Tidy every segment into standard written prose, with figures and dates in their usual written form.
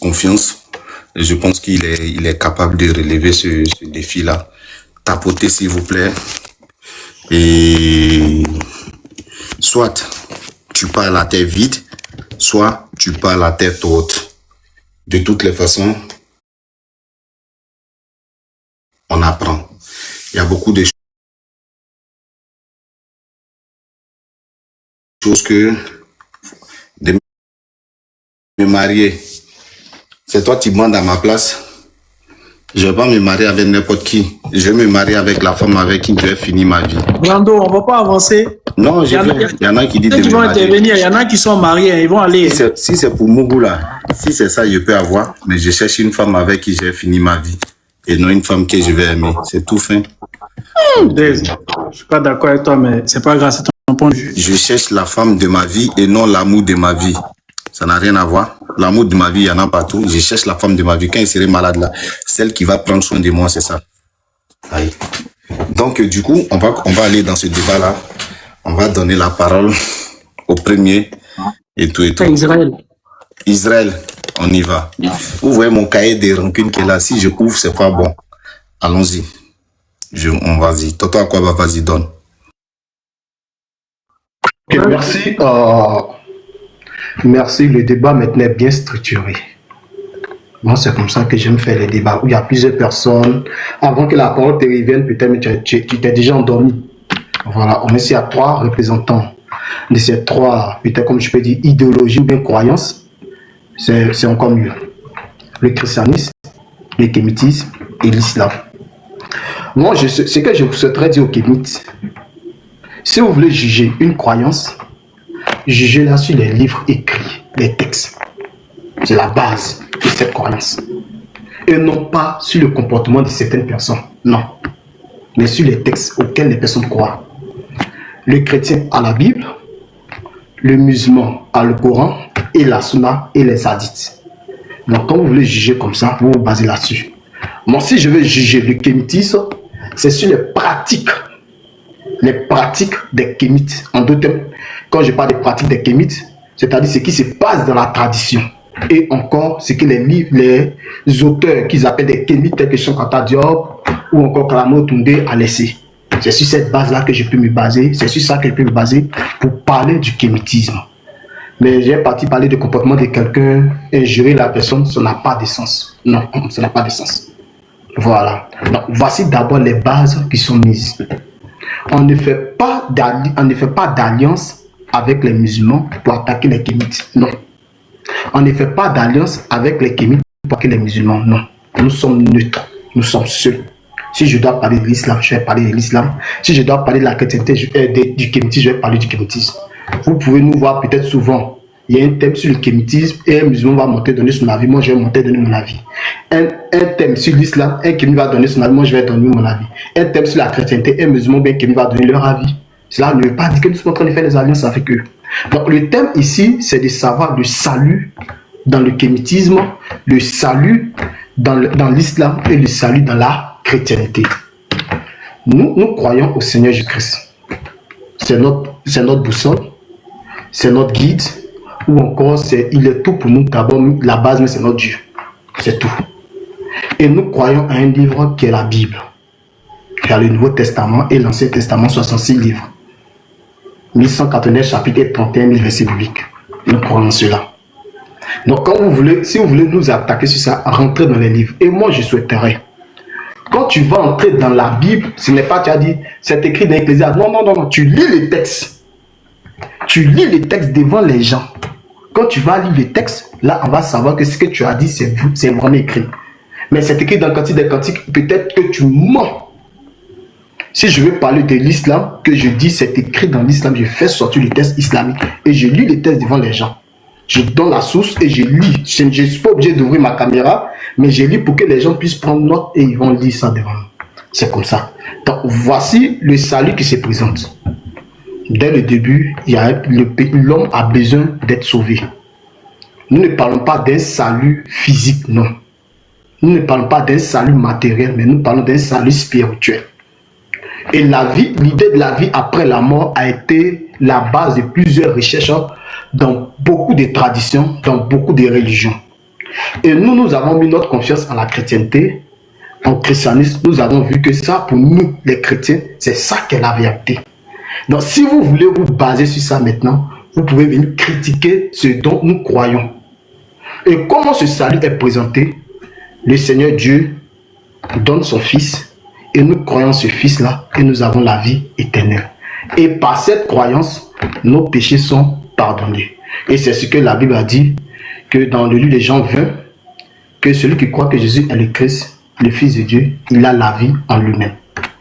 confiance. Et je pense il est capable de relever ce défi-là. Tapotez, s'il vous plaît. Et soit tu parles à tête vide, soit tu parles à tête haute. De toutes les façons, on apprend. Il y a beaucoup de choses que de me marier. C'est toi qui demandes à ma place. Je ne vais pas me marier avec n'importe qui. Je vais me marier avec la femme avec qui je vais finir ma vie. Brando, on ne va pas avancer. Non, il y en a qui disent de me vont marier. intervenir, il y en a qui sont mariés, ils vont aller. Si c'est pour Mougou là, si c'est ça, je peux avoir. Mais je cherche une femme avec qui je vais finir ma vie. Et non une femme que je vais aimer. C'est tout fin. Dave, je ne suis pas d'accord avec toi, mais c'est pas grave, c'est ton point de vue. Je cherche la femme de ma vie et non l'amour de ma vie. Ça n'a rien à voir. L'amour de ma vie, il y en a partout. Je cherche la femme de ma vie. Quand il serait malade là, celle qui va prendre soin de moi, c'est ça. Aïe. Donc, du coup, on va aller dans ce débat-là. On va donner la parole au premier et tout et tout. Israël, on y va. Vous voyez mon cahier des rancunes qui est là. Si je ouvre, c'est pas bon. Allons-y. On vas-y. Toto Akwaba, vas-y, donne. Okay, merci. Merci. Le débat maintenant est bien structuré. Moi, c'est comme ça que j'aime faire les débats où il y a plusieurs personnes. Avant que la parole te revienne, peut-être tu t'es déjà endormi. Voilà, on est ici à 3 représentants de ces 3, peut-être comme je peux dire, idéologies ou bien croyances. C'est encore mieux. Le christianisme, le kémitisme et l'islam. Moi, ce que je souhaiterais dire aux kémites, si vous voulez juger une croyance, jugez-la sur les livres écrits, les textes. C'est la base de cette croyance. Et non pas sur le comportement de certaines personnes. Non. Mais sur les textes auxquels les personnes croient. Le chrétien a la Bible, le musulman a le Coran, et la Sunna et les hadiths. Donc quand vous voulez juger comme ça, vous vous basez là-dessus. Moi, si je veux juger le kémitisme, c'est sur les pratiques des kémites. En d'autres termes, quand je parle des pratiques des kémites, c'est-à-dire ce qui se passe dans la tradition. Et encore, ce que les auteurs qu'ils appellent des kémites, tels que Shankata Diop ou encore Kalamo Toundé a laissé. C'est sur cette base-là que je peux me baser, c'est sur ça que je peux me baser pour parler du kémitisme. Mais j'ai parti parler du comportement de quelqu'un, injurer la personne, ça n'a pas de sens. Non, ça n'a pas de sens. Voilà. Donc, voici d'abord les bases qui sont mises. On ne fait pas d'alliance avec les musulmans pour attaquer les kémites. Non. On ne fait pas d'alliance avec les kémites pour attaquer les musulmans. Non. Nous sommes neutres. Nous sommes seuls. Si je dois parler de l'islam, je vais parler de l'islam. Si je dois parler de la chrétienté, du kémitisme, je vais parler du kémitisme. Vous pouvez nous voir peut-être souvent. Il y a un thème sur le kémitisme et un musulman va monter donner son avis. Moi, je vais monter donner mon avis. Un thème sur l'islam, un kémite va donner son avis. Moi, je vais donner mon avis. Un thème sur la chrétienté, un musulman bien kémite va donner leur avis. Cela ne veut pas dire que nous sommes en train de faire des alliances avec eux. Donc, le thème ici, c'est de savoir le salut dans le kémitisme, le salut dans l'islam et le salut dans la chrétienté. Nous croyons au Seigneur Jésus-Christ. C'est notre boussole, c'est notre guide, ou encore il est tout pour nous. D'abord, la base, mais c'est notre Dieu. C'est tout. Et nous croyons à un livre qui est la Bible. Il y a le Nouveau Testament et l'Ancien Testament, 66 livres. 1189 chapitres et 31 000 versets bibliques. Nous croyons en cela. Donc, si vous voulez nous attaquer sur ça, rentrez dans les livres. Et moi, je souhaiterais. Quand tu vas entrer dans la Bible, ce n'est pas, tu as dit, c'est écrit dans l'Ecclésiaste. Non. Tu lis les textes. Tu lis les textes devant les gens. Quand tu vas lire les textes, là, on va savoir que ce que tu as dit, c'est vraiment écrit. Mais c'est écrit dans le Cantique des Cantiques, peut-être que tu mens. Si je veux parler de l'islam, que je dis c'est écrit dans l'islam, je fais sortir les textes islamiques et je lis les textes devant les gens. Je donne la source et je lis. Je ne suis pas obligé d'ouvrir ma caméra, mais je lis pour que les gens puissent prendre note et ils vont lire ça devant nous. C'est comme ça. Donc, voici le salut qui se présente. Dès le début, l'homme a besoin d'être sauvé. Nous ne parlons pas d'un salut physique, non. Nous ne parlons pas d'un salut matériel, mais nous parlons d'un salut spirituel. Et l'idée de la vie après la mort a été la base de plusieurs recherches dans beaucoup de traditions, dans beaucoup de religions. Et nous avons mis notre confiance en la chrétienté, en christianisme. Nous avons vu que ça, pour nous, les chrétiens, c'est ça qui est la vérité. Donc, si vous voulez vous baser sur ça maintenant, vous pouvez venir critiquer ce dont nous croyons. Et comment ce salut est présenté? Le Seigneur Dieu donne son Fils et nous croyons ce Fils-là et nous avons la vie éternelle. Et par cette croyance, nos péchés sont pardonnés. Et c'est ce que la Bible a dit, que dans le livre des Jean 20, que celui qui croit que Jésus est le Christ, le Fils de Dieu, il a la vie en lui-même.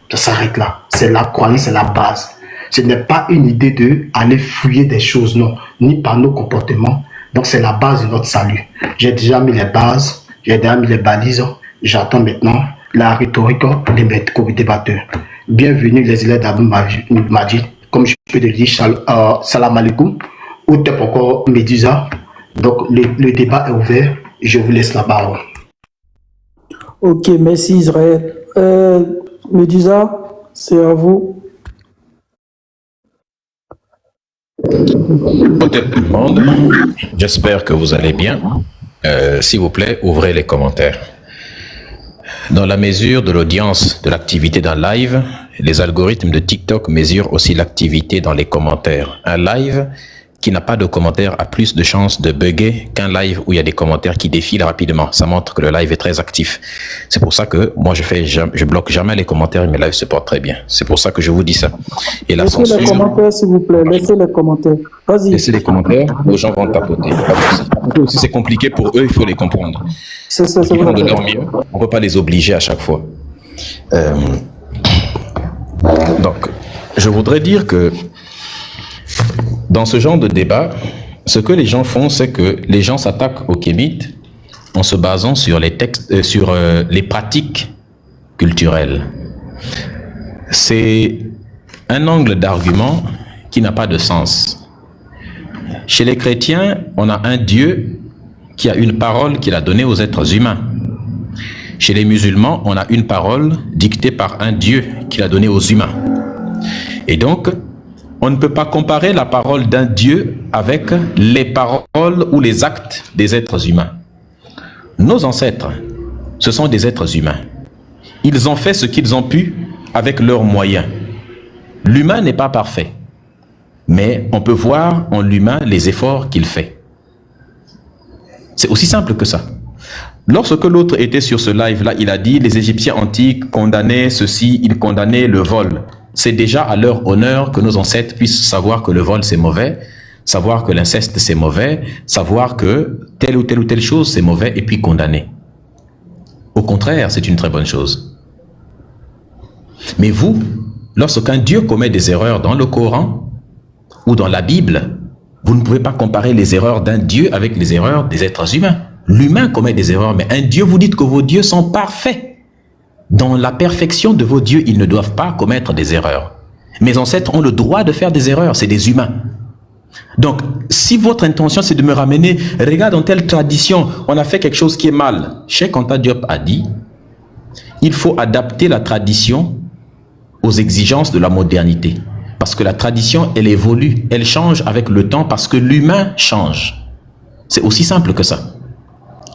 Ça s'arrête là. C'est la croyance, c'est la base. Ce n'est pas une idée d'aller fouiller des choses, non, ni par nos comportements. Donc c'est la base de notre salut. J'ai déjà mis les bases, j'ai déjà mis les balises. J'attends maintenant la rhétorique des débatteurs. Bienvenue les élèves d'Abou Majid. Comme je peux le dire, salam alaikum. Ou peut-être encore Médusa. Donc le débat est ouvert. Je vous laisse la parole. Ok, merci Israël. Médusa, c'est à vous. Bonjour tout le monde, j'espère que vous allez bien. S'il vous plaît, ouvrez les commentaires. Dans la mesure de l'audience de l'activité d'un live, les algorithmes de TikTok mesurent aussi l'activité dans les commentaires. Un live qui n'a pas de commentaires a plus de chances de bugger qu'un live où il y a des commentaires qui défilent rapidement. Ça montre que le live est très actif. C'est pour ça que moi je bloque jamais les commentaires et mes lives se portent très bien. C'est pour ça que je vous dis ça. Et la Laissez les commentaires s'il vous plaît, laissez les commentaires. Vas-y. Laissez les commentaires, les gens vont tapoter. Si c'est compliqué pour eux, il faut les comprendre. Ils font de leur mieux. On ne peut pas les obliger à chaque fois. Donc, je voudrais dire que dans ce genre de débat, ce que les gens font, c'est que les gens s'attaquent aux kémites en se basant sur les textes, les pratiques culturelles. C'est un angle d'argument qui n'a pas de sens. Chez les chrétiens, on a un Dieu qui a une parole qu'il a donnée aux êtres humains. Chez les musulmans, on a une parole dictée par un Dieu qu'il a donnée aux humains. Et donc, on ne peut pas comparer la parole d'un Dieu avec les paroles ou les actes des êtres humains. Nos ancêtres, ce sont des êtres humains. Ils ont fait ce qu'ils ont pu avec leurs moyens. L'humain n'est pas parfait, mais on peut voir en l'humain les efforts qu'il fait. C'est aussi simple que ça. Lorsque l'autre était sur ce live-là, il a dit les Égyptiens antiques condamnaient ceci, ils condamnaient le vol. C'est déjà à leur honneur que nos ancêtres puissent savoir que le vol c'est mauvais, savoir que l'inceste c'est mauvais, savoir que telle ou telle chose c'est mauvais et puis condamner. Au contraire, c'est une très bonne chose. Mais vous, lorsqu'un Dieu commet des erreurs dans le Coran ou dans la Bible, vous ne pouvez pas comparer les erreurs d'un Dieu avec les erreurs des êtres humains. L'humain commet des erreurs, mais un Dieu, vous dites que vos dieux sont parfaits. Dans la perfection de vos dieux, ils ne doivent pas commettre des erreurs. Mes ancêtres ont le droit de faire des erreurs, c'est des humains. Donc, si votre intention c'est de me ramener, regarde dans telle tradition, on a fait quelque chose qui est mal. Cheikh Anta Diop a dit, il faut adapter la tradition aux exigences de la modernité. Parce que la tradition, elle évolue, elle change avec le temps parce que l'humain change. C'est aussi simple que ça.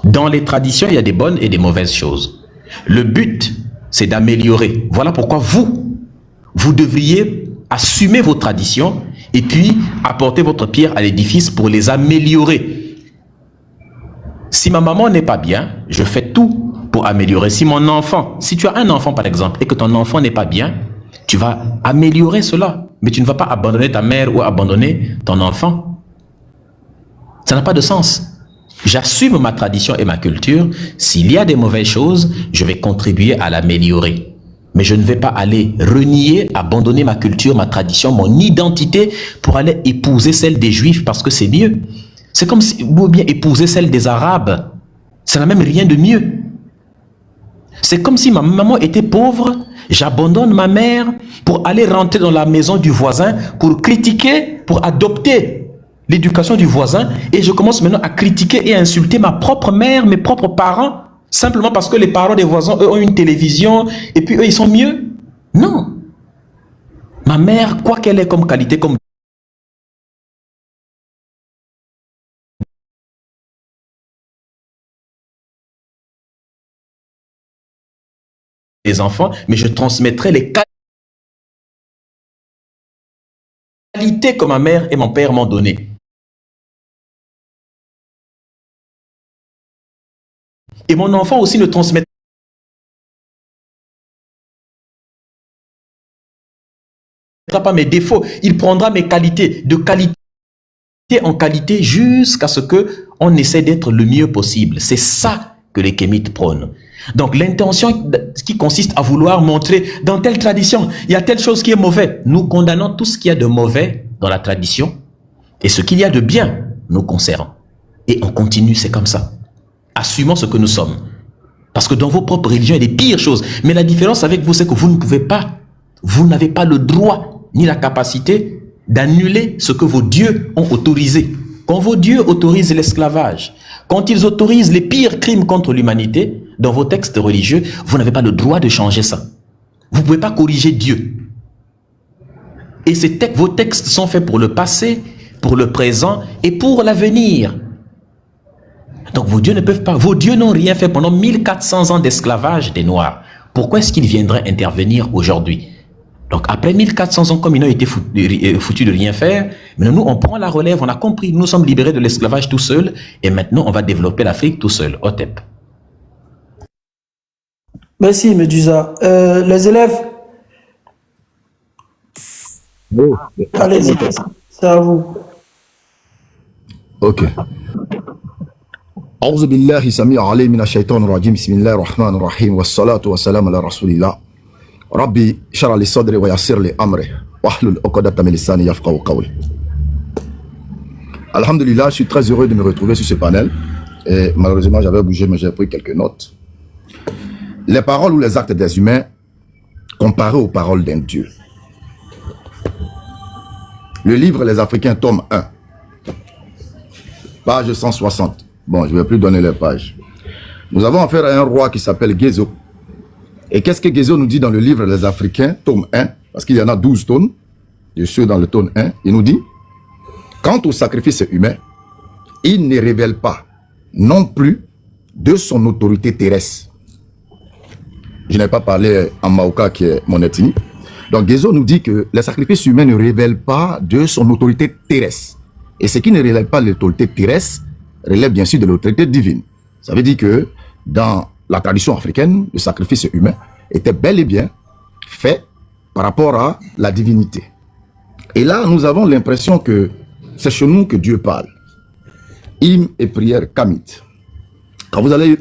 Dans les traditions, il y a des bonnes et des mauvaises choses. Le but, c'est d'améliorer. Voilà pourquoi vous devriez assumer vos traditions et puis apporter votre pierre à l'édifice pour les améliorer. Si ma maman n'est pas bien, je fais tout pour améliorer. Si mon enfant, si tu as un enfant par exemple et que ton enfant n'est pas bien, tu vas améliorer cela. Mais tu ne vas pas abandonner ta mère ou abandonner ton enfant. Ça n'a pas de sens. J'assume ma tradition et ma culture. S'il y a des mauvaises choses, je vais contribuer à l'améliorer. Mais je ne vais pas aller renier, abandonner ma culture, ma tradition, mon identité pour aller épouser celle des Juifs parce que c'est mieux. C'est comme si vous bien épouser celle des Arabes. Ça n'a même rien de mieux. C'est comme si ma maman était pauvre, j'abandonne ma mère pour aller rentrer dans la maison du voisin, pour critiquer, pour adopter l'éducation du voisin, et je commence maintenant à critiquer et à insulter ma propre mère, mes propres parents, simplement parce que les parents des voisins, eux, ont une télévision, et puis eux, ils sont mieux. Non. Ma mère, quoi qu'elle ait comme qualité, comme enfants, mais je transmettrai les qualités que ma mère et mon père m'ont données. Et mon enfant aussi ne transmettra pas mes défauts, il prendra mes qualités, de qualité en qualité, jusqu'à ce qu'on essaie d'être le mieux possible. C'est ça que les kémites prônent. Donc l'intention qui consiste à vouloir montrer dans telle tradition, il y a telle chose qui est mauvais. Nous condamnons tout ce qu'il y a de mauvais dans la tradition et ce qu'il y a de bien, nous conservons. Et on continue, c'est comme ça. Assumons ce que nous sommes. Parce que dans vos propres religions, il y a des pires choses. Mais la différence avec vous, c'est que vous ne pouvez pas, vous n'avez pas le droit ni la capacité d'annuler ce que vos dieux ont autorisé. Quand vos dieux autorisent l'esclavage, quand ils autorisent les pires crimes contre l'humanité, dans vos textes religieux, vous n'avez pas le droit de changer ça. Vous ne pouvez pas corriger Dieu. Et vos textes sont faits pour le passé, pour le présent et pour l'avenir. Donc vos dieux ne peuvent pas, vos dieux n'ont rien fait pendant 1400 ans d'esclavage des Noirs. Pourquoi est-ce qu'ils viendraient intervenir aujourd'hui? Donc après 1400 ans, comme ils n'ont été foutus de rien faire, mais nous on prend la relève, on a compris, nous sommes libérés de l'esclavage tout seuls et maintenant on va développer l'Afrique tout seul. Otep. Merci Medusa. Les élèves, Oh, allez-y, c'est à vous. ok. أعوذ بالله السميع العليم من الشيطان الرجيم بسم الله الرحمن الرحيم والصلاة والسلام على رسول الله ربي اشرح لي صدري ويسر لي أمري واحلل عقدة من لساني يفقهوا قولي. Alhamdulillah, je suis très heureux de me retrouver sur ce panel. Et malheureusement, j'avais bougé, mais j'ai pris quelques notes. Les paroles ou les actes des humains comparés aux paroles d'un Dieu. Le livre Les Africains, tome 1, page 160. Bon, je ne vais plus donner les pages. Nous avons affaire à un roi qui s'appelle Guézo. Et qu'est-ce que Guézo nous dit dans le livre Les Africains, tome 1, parce qu'il y en a 12 tomes, je suis dans le tome 1, il nous dit, quant au sacrifice humain, il ne révèle pas non plus de son autorité terrestre. Je n'ai pas parlé en Maoka qui est mon ethnie. Donc Guézo nous dit que les sacrifices humains ne révèlent pas de son autorité terrestre. Et ce qui ne relève pas de l'autorité terrestre relève bien sûr de l'autorité divine. Ça veut dire que dans la tradition africaine, le sacrifice humain était bel et bien fait par rapport à la divinité. Et là, nous avons l'impression que c'est chez nous que Dieu parle. Hymne et prière kamite. Quand vous allez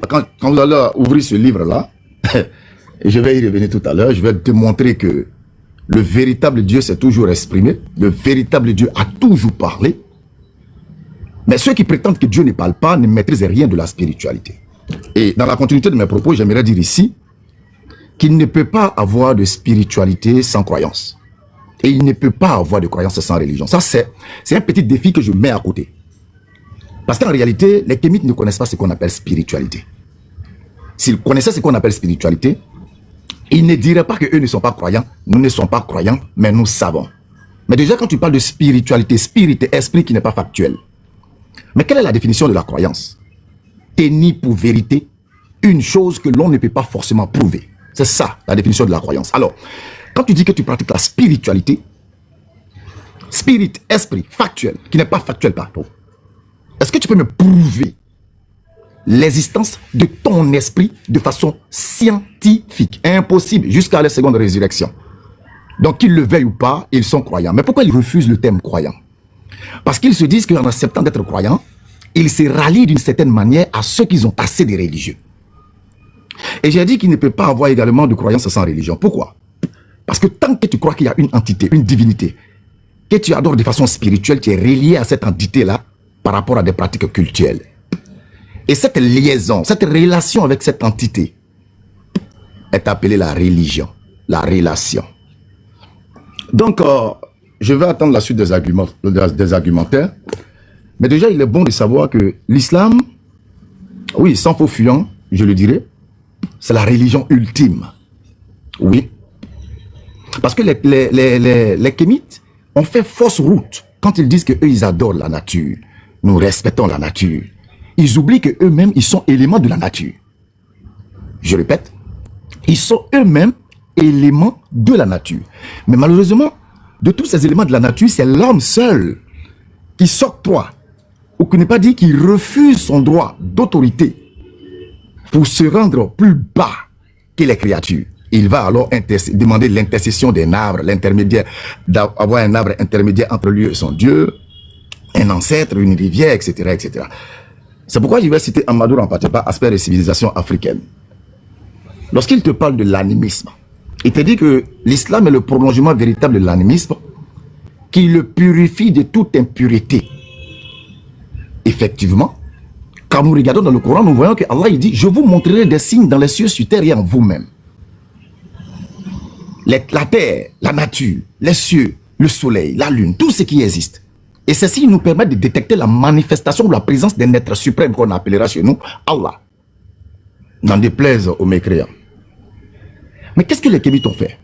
ouvrir ce livre-là, et je vais y revenir tout à l'heure, je vais te montrer que le véritable Dieu s'est toujours exprimé, le véritable Dieu a toujours parlé. Mais ceux qui prétendent que Dieu ne parle pas ne maîtrisent rien de la spiritualité. Et dans la continuité de mes propos, j'aimerais dire ici qu'il ne peut pas avoir de spiritualité sans croyance. Et il ne peut pas avoir de croyance sans religion. Ça, c'est un petit défi que je mets à côté. Parce qu'en réalité, les kémites ne connaissent pas ce qu'on appelle spiritualité. S'ils connaissaient ce qu'on appelle spiritualité, ils ne diraient pas qu'eux ne sont pas croyants. Nous ne sommes pas croyants, mais nous savons. Mais déjà, quand tu parles de spiritualité, spirit, esprit qui n'est pas factuel. Mais quelle est la définition de la croyance? Tenir pour vérité une chose que l'on ne peut pas forcément prouver. C'est ça, la définition de la croyance. Alors, quand tu dis que tu pratiques la spiritualité, spirit, esprit, factuel, qui n'est pas factuel partout, est-ce que tu peux me prouver l'existence de ton esprit de façon scientifique? Impossible, jusqu'à la seconde résurrection. Donc, qu'ils le veuillent ou pas, ils sont croyants. Mais pourquoi ils refusent le terme croyant? Parce qu'ils se disent qu'en acceptant d'être croyants, ils se rallient d'une certaine manière à ceux qui ont assez de religieux. Et j'ai dit qu'il ne peut pas avoir également de croyance sans religion. Pourquoi? Parce que tant que tu crois qu'il y a une entité, une divinité, que tu adores de façon spirituelle, tu es relié à cette entité-là par rapport à des pratiques cultuelles. Et cette liaison, cette relation avec cette entité est appelée la religion, la relation. Donc, je vais attendre la suite des argumentaires. Mais déjà, il est bon de savoir que l'islam, oui, sans faux fuyant, je le dirais, c'est la religion ultime. Oui. Parce que les kémites ont fait fausse route quand ils disent qu'eux, ils adorent la nature. Nous respectons la nature. Ils oublient qu'eux-mêmes, ils sont éléments de la nature. Je répète, Ils sont eux-mêmes éléments de la nature. Mais malheureusement, de tous ces éléments de la nature, c'est l'homme seul qui s'octroie, ou qui n'est pas dit qu'il refuse son droit d'autorité pour se rendre plus bas que les créatures. Il va alors demander l'intercession d'un arbre, l'intermédiaire, d'avoir un arbre intermédiaire entre lui et son Dieu, un ancêtre, une rivière, etc. etc. C'est pourquoi je vais citer Amadou Rampateba, aspect des civilisations africaines. Lorsqu'il te parle de l'animisme, il te dit que l'islam est le prolongement véritable de l'animisme qui le purifie de toute impureté. Effectivement, quand nous regardons dans le Coran, nous voyons que Allah il dit « Je vous montrerai des signes dans les cieux, sur terre et en vous-même. » La terre, la nature, les cieux, le soleil, la lune, tout ce qui existe. Et ces signes nous permettent de détecter la manifestation ou la présence d'un être suprême qu'on appellera chez nous Allah. N'en déplaise aux mécréants. Mais qu'est-ce que les Kémites ont fait?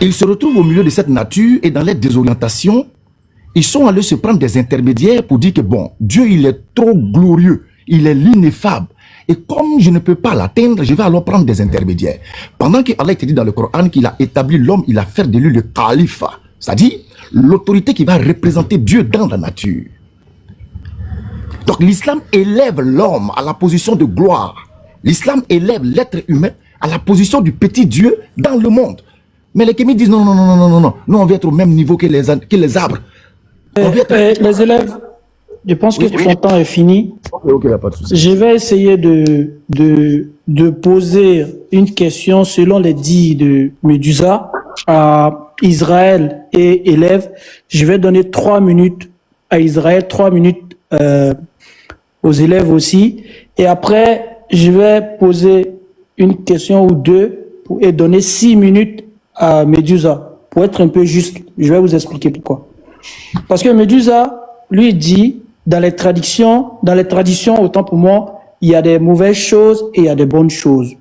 Ils se retrouvent au milieu de cette nature et dans les désorientations, ils sont allés se prendre des intermédiaires pour dire que bon, Dieu il est trop glorieux, il est l'ineffable. Et comme je ne peux pas l'atteindre, je vais alors prendre des intermédiaires. Pendant que Allah te dit dans le Coran qu'il a établi l'homme, il a fait de lui le calife, c'est-à-dire l'autorité qui va représenter Dieu dans la nature. Donc l'islam élève l'homme à la position de gloire. L'islam élève l'être humain à la position du petit Dieu dans le monde. Mais les Kémites disent non, non, non, non, non, non, nous on veut être au même niveau que les arbres. Les élèves, je pense que ton temps est fini. Ok, pas de souci. Je vais essayer de poser une question selon les dits de Médusa à Israël et élèves. Je vais donner 3 minutes à Israël, 3 minutes aux élèves aussi. Et après, je vais poser une question ou deux et donner 6 minutes à Médusa. Pour être un peu juste, je vais vous expliquer pourquoi. Parce que Médusa, lui, dit, dans les traditions, autant pour moi, il y a des mauvaises choses et il y a des bonnes choses.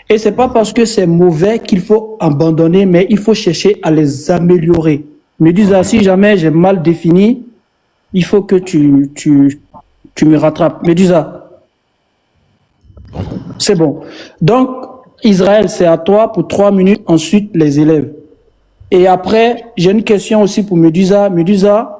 Et c'est pas parce que c'est mauvais qu'il faut abandonner, mais il faut chercher à les améliorer. Médusa, si jamais j'ai mal défini, il faut que tu me rattrapes. Médusa. C'est bon. Donc, Israël, c'est à toi pour 3 minutes, ensuite les élèves. Et après, j'ai une question aussi pour Médusa. Médusa,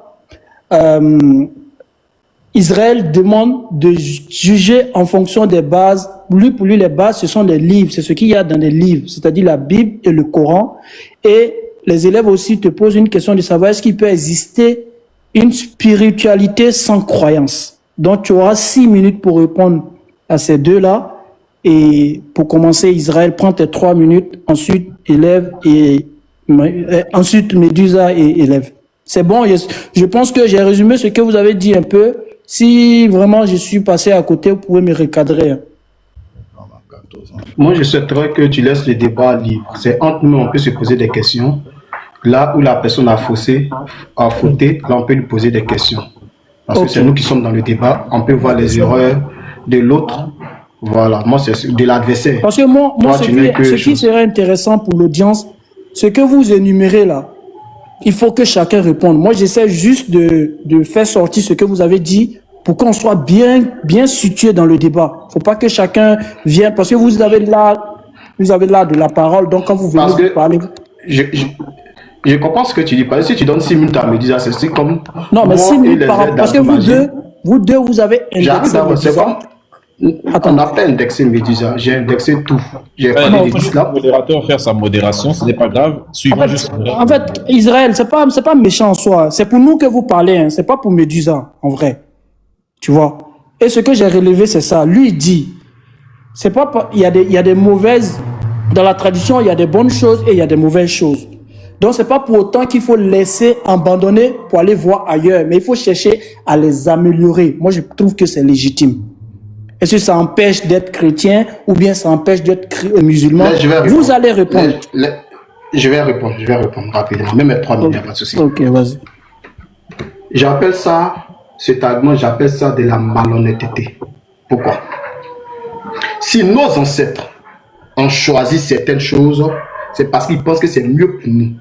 Israël demande de juger en fonction des bases. Pour lui, les bases, ce sont les livres. C'est ce qu'il y a dans les livres, c'est-à-dire la Bible et le Coran. Et les élèves aussi te posent une question de savoir est-ce qu'il peut exister une spiritualité sans croyance. Donc, tu auras 6 minutes pour répondre à ces deux-là. Et pour commencer, Israël, prend tes 3 minutes. Ensuite, élève et ensuite Médusa et élève. C'est bon, je pense que j'ai résumé ce que vous avez dit un peu. Si vraiment je suis passé à côté, vous pouvez me recadrer. Moi, je souhaiterais que tu laisses le débat libre. C'est entre nous, on peut se poser des questions. Là où la personne a fauté, là, on peut lui poser des questions. Parce que c'est nous qui sommes dans le débat. On peut voir les erreurs de l'autre. Voilà, moi, c'est de l'adversaire. Parce que moi ce qui serait intéressant pour l'audience, ce que vous énumérez là, il faut que chacun réponde. Moi, j'essaie juste de faire sortir ce que vous avez dit pour qu'on soit bien situé dans le débat. Il ne faut pas que chacun vienne, parce que vous avez là de la parole, donc quand vous venez parler... Je comprends ce que tu dis, parce que si tu donnes 6 minutes à Médusa, c'est comme... Non, mais 6 minutes par rapport, parce que vous deux, vous avez indexé Médusa. Attends, on n'a pas indexé Médusa, j'ai indexé tout. J'ai parlé de l'islam. Le modérateur faire sa modération, ce n'est pas grave. En fait, Israël, c'est pas méchant en soi. C'est pour nous que vous parlez, hein. C'est pas pour Médusa, en vrai. Tu vois. Et ce que j'ai relevé, c'est ça. Lui, il dit, c'est pas, il y a des mauvaises, dans la tradition, il y a des bonnes choses et il y a des mauvaises choses. Donc, c'est pas pour autant qu'il faut laisser abandonner pour aller voir ailleurs, mais il faut chercher à les améliorer. Moi, je trouve que c'est légitime. Est-ce que ça empêche d'être chrétien ou bien ça empêche d'être musulman? Vous allez répondre. Je vais répondre rapidement. Même 3 minutes, il n'y a pas de souci. Ok, vas-y. J'appelle ça, cet argument, j'appelle ça de la malhonnêteté. Pourquoi? Si nos ancêtres ont choisi certaines choses, c'est parce qu'ils pensent que c'est mieux pour nous.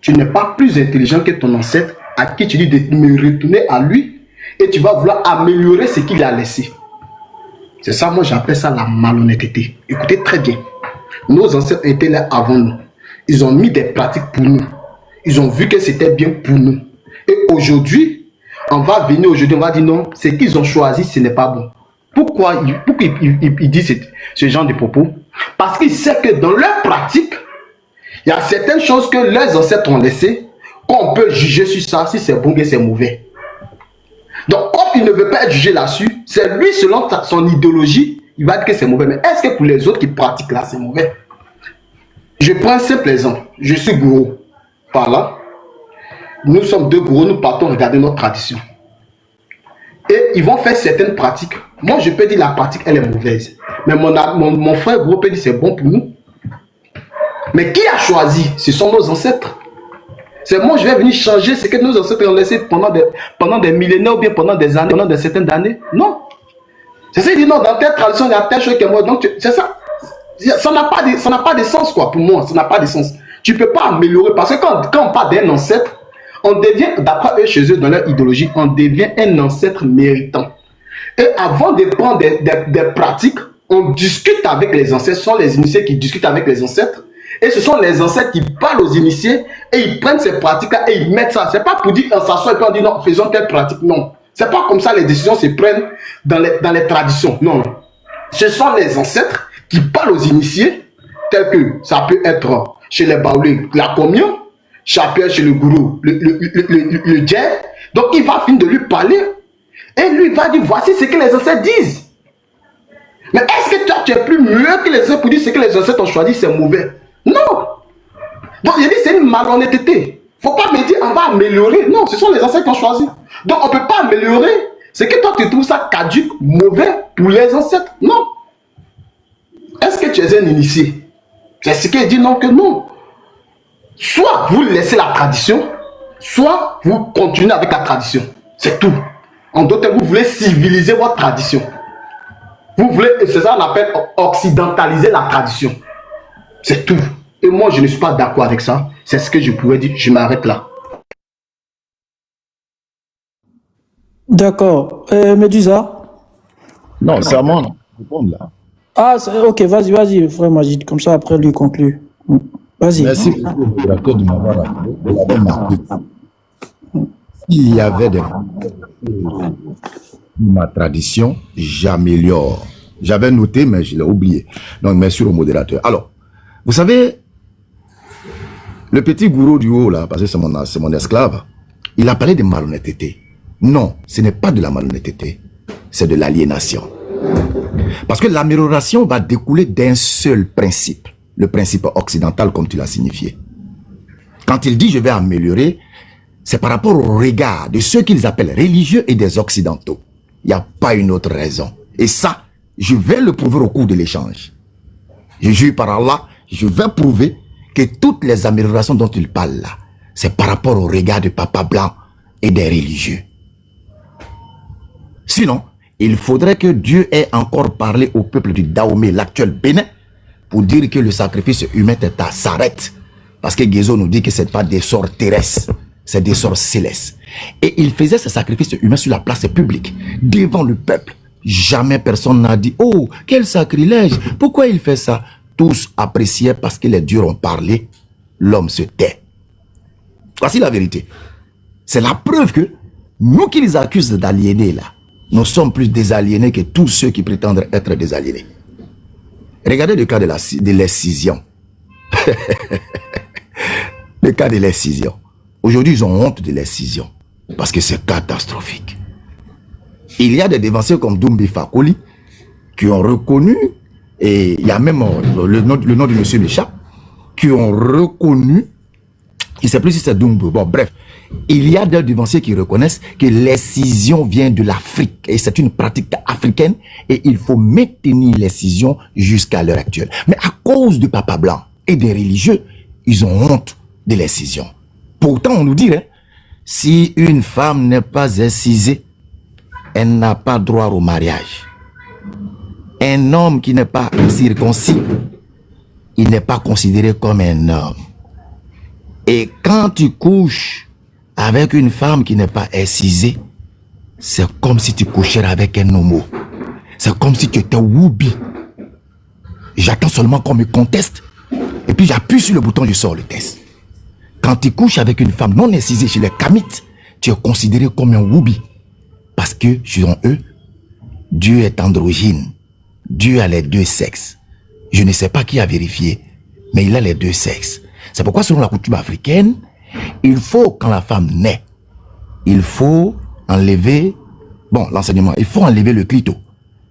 Tu n'es pas plus intelligent que ton ancêtre à qui tu dis de me retourner à lui et tu vas vouloir améliorer ce qu'il a laissé. C'est ça, moi j'appelle ça la malhonnêteté. Écoutez très bien. Nos ancêtres étaient là avant nous. Ils ont mis des pratiques pour nous. Ils ont vu que c'était bien pour nous. Et aujourd'hui, on va venir aujourd'hui, on va dire non, ce qu'ils ont choisi, ce n'est pas bon. Pourquoi ils disent ce genre de propos? Parce qu'ils savent que dans leur pratique, il y a certaines choses que leurs ancêtres ont laissées, qu'on peut juger sur ça, si c'est bon ou c'est mauvais. Donc, comme il ne veut pas être jugé là-dessus, c'est lui, selon son idéologie, il va dire que c'est mauvais. Mais est-ce que pour les autres qui pratiquent là, c'est mauvais? Je prends un simple exemple. Je suis gourou. Par là, nous sommes deux gourous, nous partons regarder notre tradition. Et ils vont faire certaines pratiques. Moi, je peux dire la pratique, elle est mauvaise. Mais mon frère gourou peut dire c'est bon pour nous. Mais qui a choisi? Ce sont nos ancêtres. C'est moi, je vais venir changer ce que nos ancêtres ont laissé pendant des millénaires ou bien pendant des années, pendant des certaines années. Non. C'est ça, il dit non, dans telle tradition, il y a telle chose qui est moi. Donc, c'est ça. Ça n'a pas de sens, quoi, pour moi. Ça n'a pas de sens. Tu ne peux pas améliorer. Parce que quand on parle d'un ancêtre, on devient, d'après eux, chez eux, dans leur idéologie, on devient un ancêtre méritant. Et avant de prendre des pratiques, on discute avec les ancêtres. Ce sont les initiés qui discutent avec les ancêtres. Et ce sont les ancêtres qui parlent aux initiés et ils prennent ces pratiques-là et ils mettent ça. Ce n'est pas pour dire on s'assoit et puis on dit non, faisons telle pratique. Non. Ce n'est pas comme ça les décisions se prennent dans les traditions. Non. Ce sont les ancêtres qui parlent aux initiés, tels que ça peut être chez les baoulés, la communion, Chapier chez le gourou, le djed. Donc il va finir de lui parler et lui va dire voici ce que les ancêtres disent. Mais est-ce que toi tu es plus mieux que les ancêtres pour dire ce que les ancêtres ont choisi, c'est mauvais? Non. Donc il dit c'est une malhonnêteté. Faut pas me dire on va améliorer. Non, ce sont les ancêtres qui ont choisi. Donc on peut pas améliorer. C'est que toi tu trouves ça caduque, mauvais pour les ancêtres. Non. Est-ce que tu es un initié? C'est ce qu'il dit non que non. Soit vous laissez la tradition, soit vous continuez avec la tradition. C'est tout. En d'autres termes, vous voulez civiliser votre tradition. Vous voulez, c'est ça qu'on appelle occidentaliser la tradition. C'est tout. Et moi, je ne suis pas d'accord avec ça. C'est ce que je pourrais dire. Je m'arrête là. D'accord. Médusa? Non, c'est à moi, non. Répondre là. Ah, ok, vas-y, frère Majid. Comme ça, après, lui conclut. Vas-y. Merci beaucoup, modérateur, de m'avoir rappelé. Vous l'avez marqué. S'il y avait des ma tradition, j'améliore. J'avais noté, mais je l'ai oublié. Donc, merci au modérateur. Alors, vous savez, le petit gourou du haut, là, parce que c'est mon esclave, il a parlé de malhonnêteté. Non, ce n'est pas de la malhonnêteté, c'est de l'aliénation. Parce que l'amélioration va découler d'un seul principe, le principe occidental, comme tu l'as signifié. Quand il dit « je vais améliorer », c'est par rapport au regard de ceux qu'ils appellent religieux et des occidentaux. Il n'y a pas une autre raison. Et ça, je vais le prouver au cours de l'échange. Je jure par Allah, je vais prouver que toutes les améliorations dont il parle là, c'est par rapport au regard de Papa Blanc et des religieux. Sinon, il faudrait que Dieu ait encore parlé au peuple du Dahomey, l'actuel Bénin, pour dire que le sacrifice humain s'arrête. Parce que Guézo nous dit que ce n'est pas des sorts terrestres, c'est des sorts célestes. Et il faisait ce sacrifice humain sur la place publique, devant le peuple. Jamais personne n'a dit « Oh, quel sacrilège! Pourquoi il fait ça ?» Tous appréciaient parce que les dieux ont parlé, l'homme se tait. Voici la vérité. C'est la preuve que nous qui les accusent d'aliéner là, nous sommes plus désaliénés que tous ceux qui prétendent être désaliénés. Regardez le cas de l'excision. Le cas de l'excision. Aujourd'hui, ils ont honte de l'excision parce que c'est catastrophique. Il y a des dévanciers comme Doumbé Fakoli qui ont reconnu, et il y a même le nom de monsieur m'échappe, qui ont reconnu, je ne sais plus si c'est Doumbé, bon bref, il y a des dévanciers qui reconnaissent que l'excision vient de l'Afrique et c'est une pratique africaine et il faut maintenir l'excision jusqu'à l'heure actuelle. Mais à cause du Papa Blanc et des religieux, ils ont honte de l'excision. Pourtant, on nous dit, hein, si une femme n'est pas excisée, elle n'a pas droit au mariage. Un homme qui n'est pas circoncis, il n'est pas considéré comme un homme. Et quand tu couches avec une femme qui n'est pas excisée, c'est comme si tu couchais avec un homo. C'est comme si tu étais Woubi. J'attends seulement qu'on me conteste. Et puis j'appuie sur le bouton, je sors le test. Quand tu couches avec une femme non incisée chez les Kamites, tu es considéré comme un Woubi. Parce que, selon eux, Dieu est androgyne. Dieu a les deux sexes. Je ne sais pas qui a vérifié, mais il a les deux sexes. C'est pourquoi, selon la coutume africaine, il faut, quand la femme naît, il faut enlever, l'enseignement, il faut enlever le clito,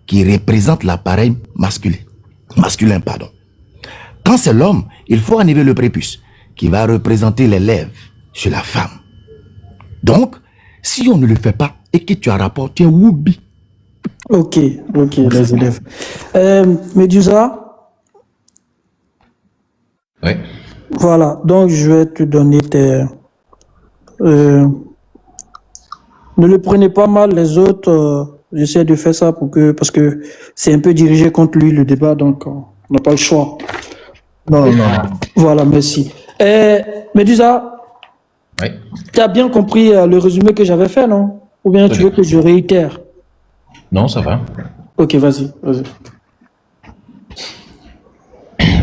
qui représente l'appareil masculin, pardon. Quand c'est l'homme, il faut enlever le prépuce, qui va représenter les lèvres chez la femme. Donc, si on ne le fait pas et que tu as rapport, tu es Woubi. Ok, les élèves. Médusa? Oui. Voilà, donc je vais te donner tes... ne le prenez pas mal, les autres, j'essaie de faire ça parce que c'est un peu dirigé contre lui le débat, donc on n'a pas le choix. Non. Voilà, merci. Médusa, Oui. tu as bien compris le résumé que j'avais fait, non? Ou bien tu veux que je réitère? Non, ça va. Ok, vas-y.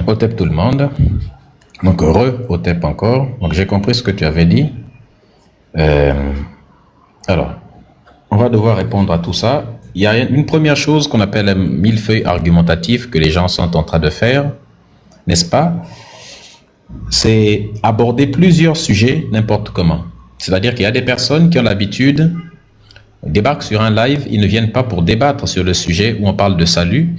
Otep tout le monde. Donc, Otep encore. Donc, j'ai compris ce que tu avais dit. Alors, on va devoir répondre à tout ça. Il y a une première chose qu'on appelle un millefeuille argumentatif que les gens sont en train de faire, n'est-ce pas? C'est aborder plusieurs sujets n'importe comment. C'est-à-dire qu'il y a des personnes qui ont l'habitude, débarquent sur un live, ils ne viennent pas pour débattre sur le sujet où on parle de salut,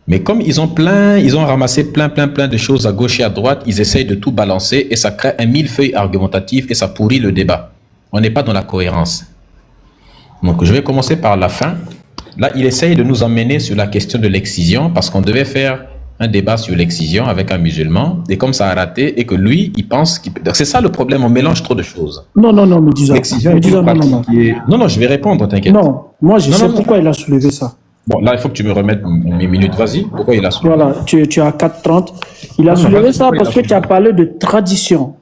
mais comme ils ont ramassé plein de choses à gauche et à droite, ils essayent de tout balancer et ça crée un millefeuille argumentatif et ça pourrit le débat. On n'est pas dans la cohérence. Donc je vais commencer par la fin. Là, il essaye de nous emmener sur la question de l'excision parce qu'on devait faire un débat sur l'excision avec un musulman et comme ça a raté et que lui, il pense qu'il... C'est ça le problème, on mélange trop de choses. Non, Médusa. L'excision est une pratique qui est... Non, je vais répondre, t'inquiète. Non, moi je sais pourquoi il a soulevé ça. Bon, là, il faut que tu me remettes mes minutes. Vas-y, pourquoi il a soulevé? Voilà, tu as 4h30. Il a soulevé ça parce que tu as parlé de tradition.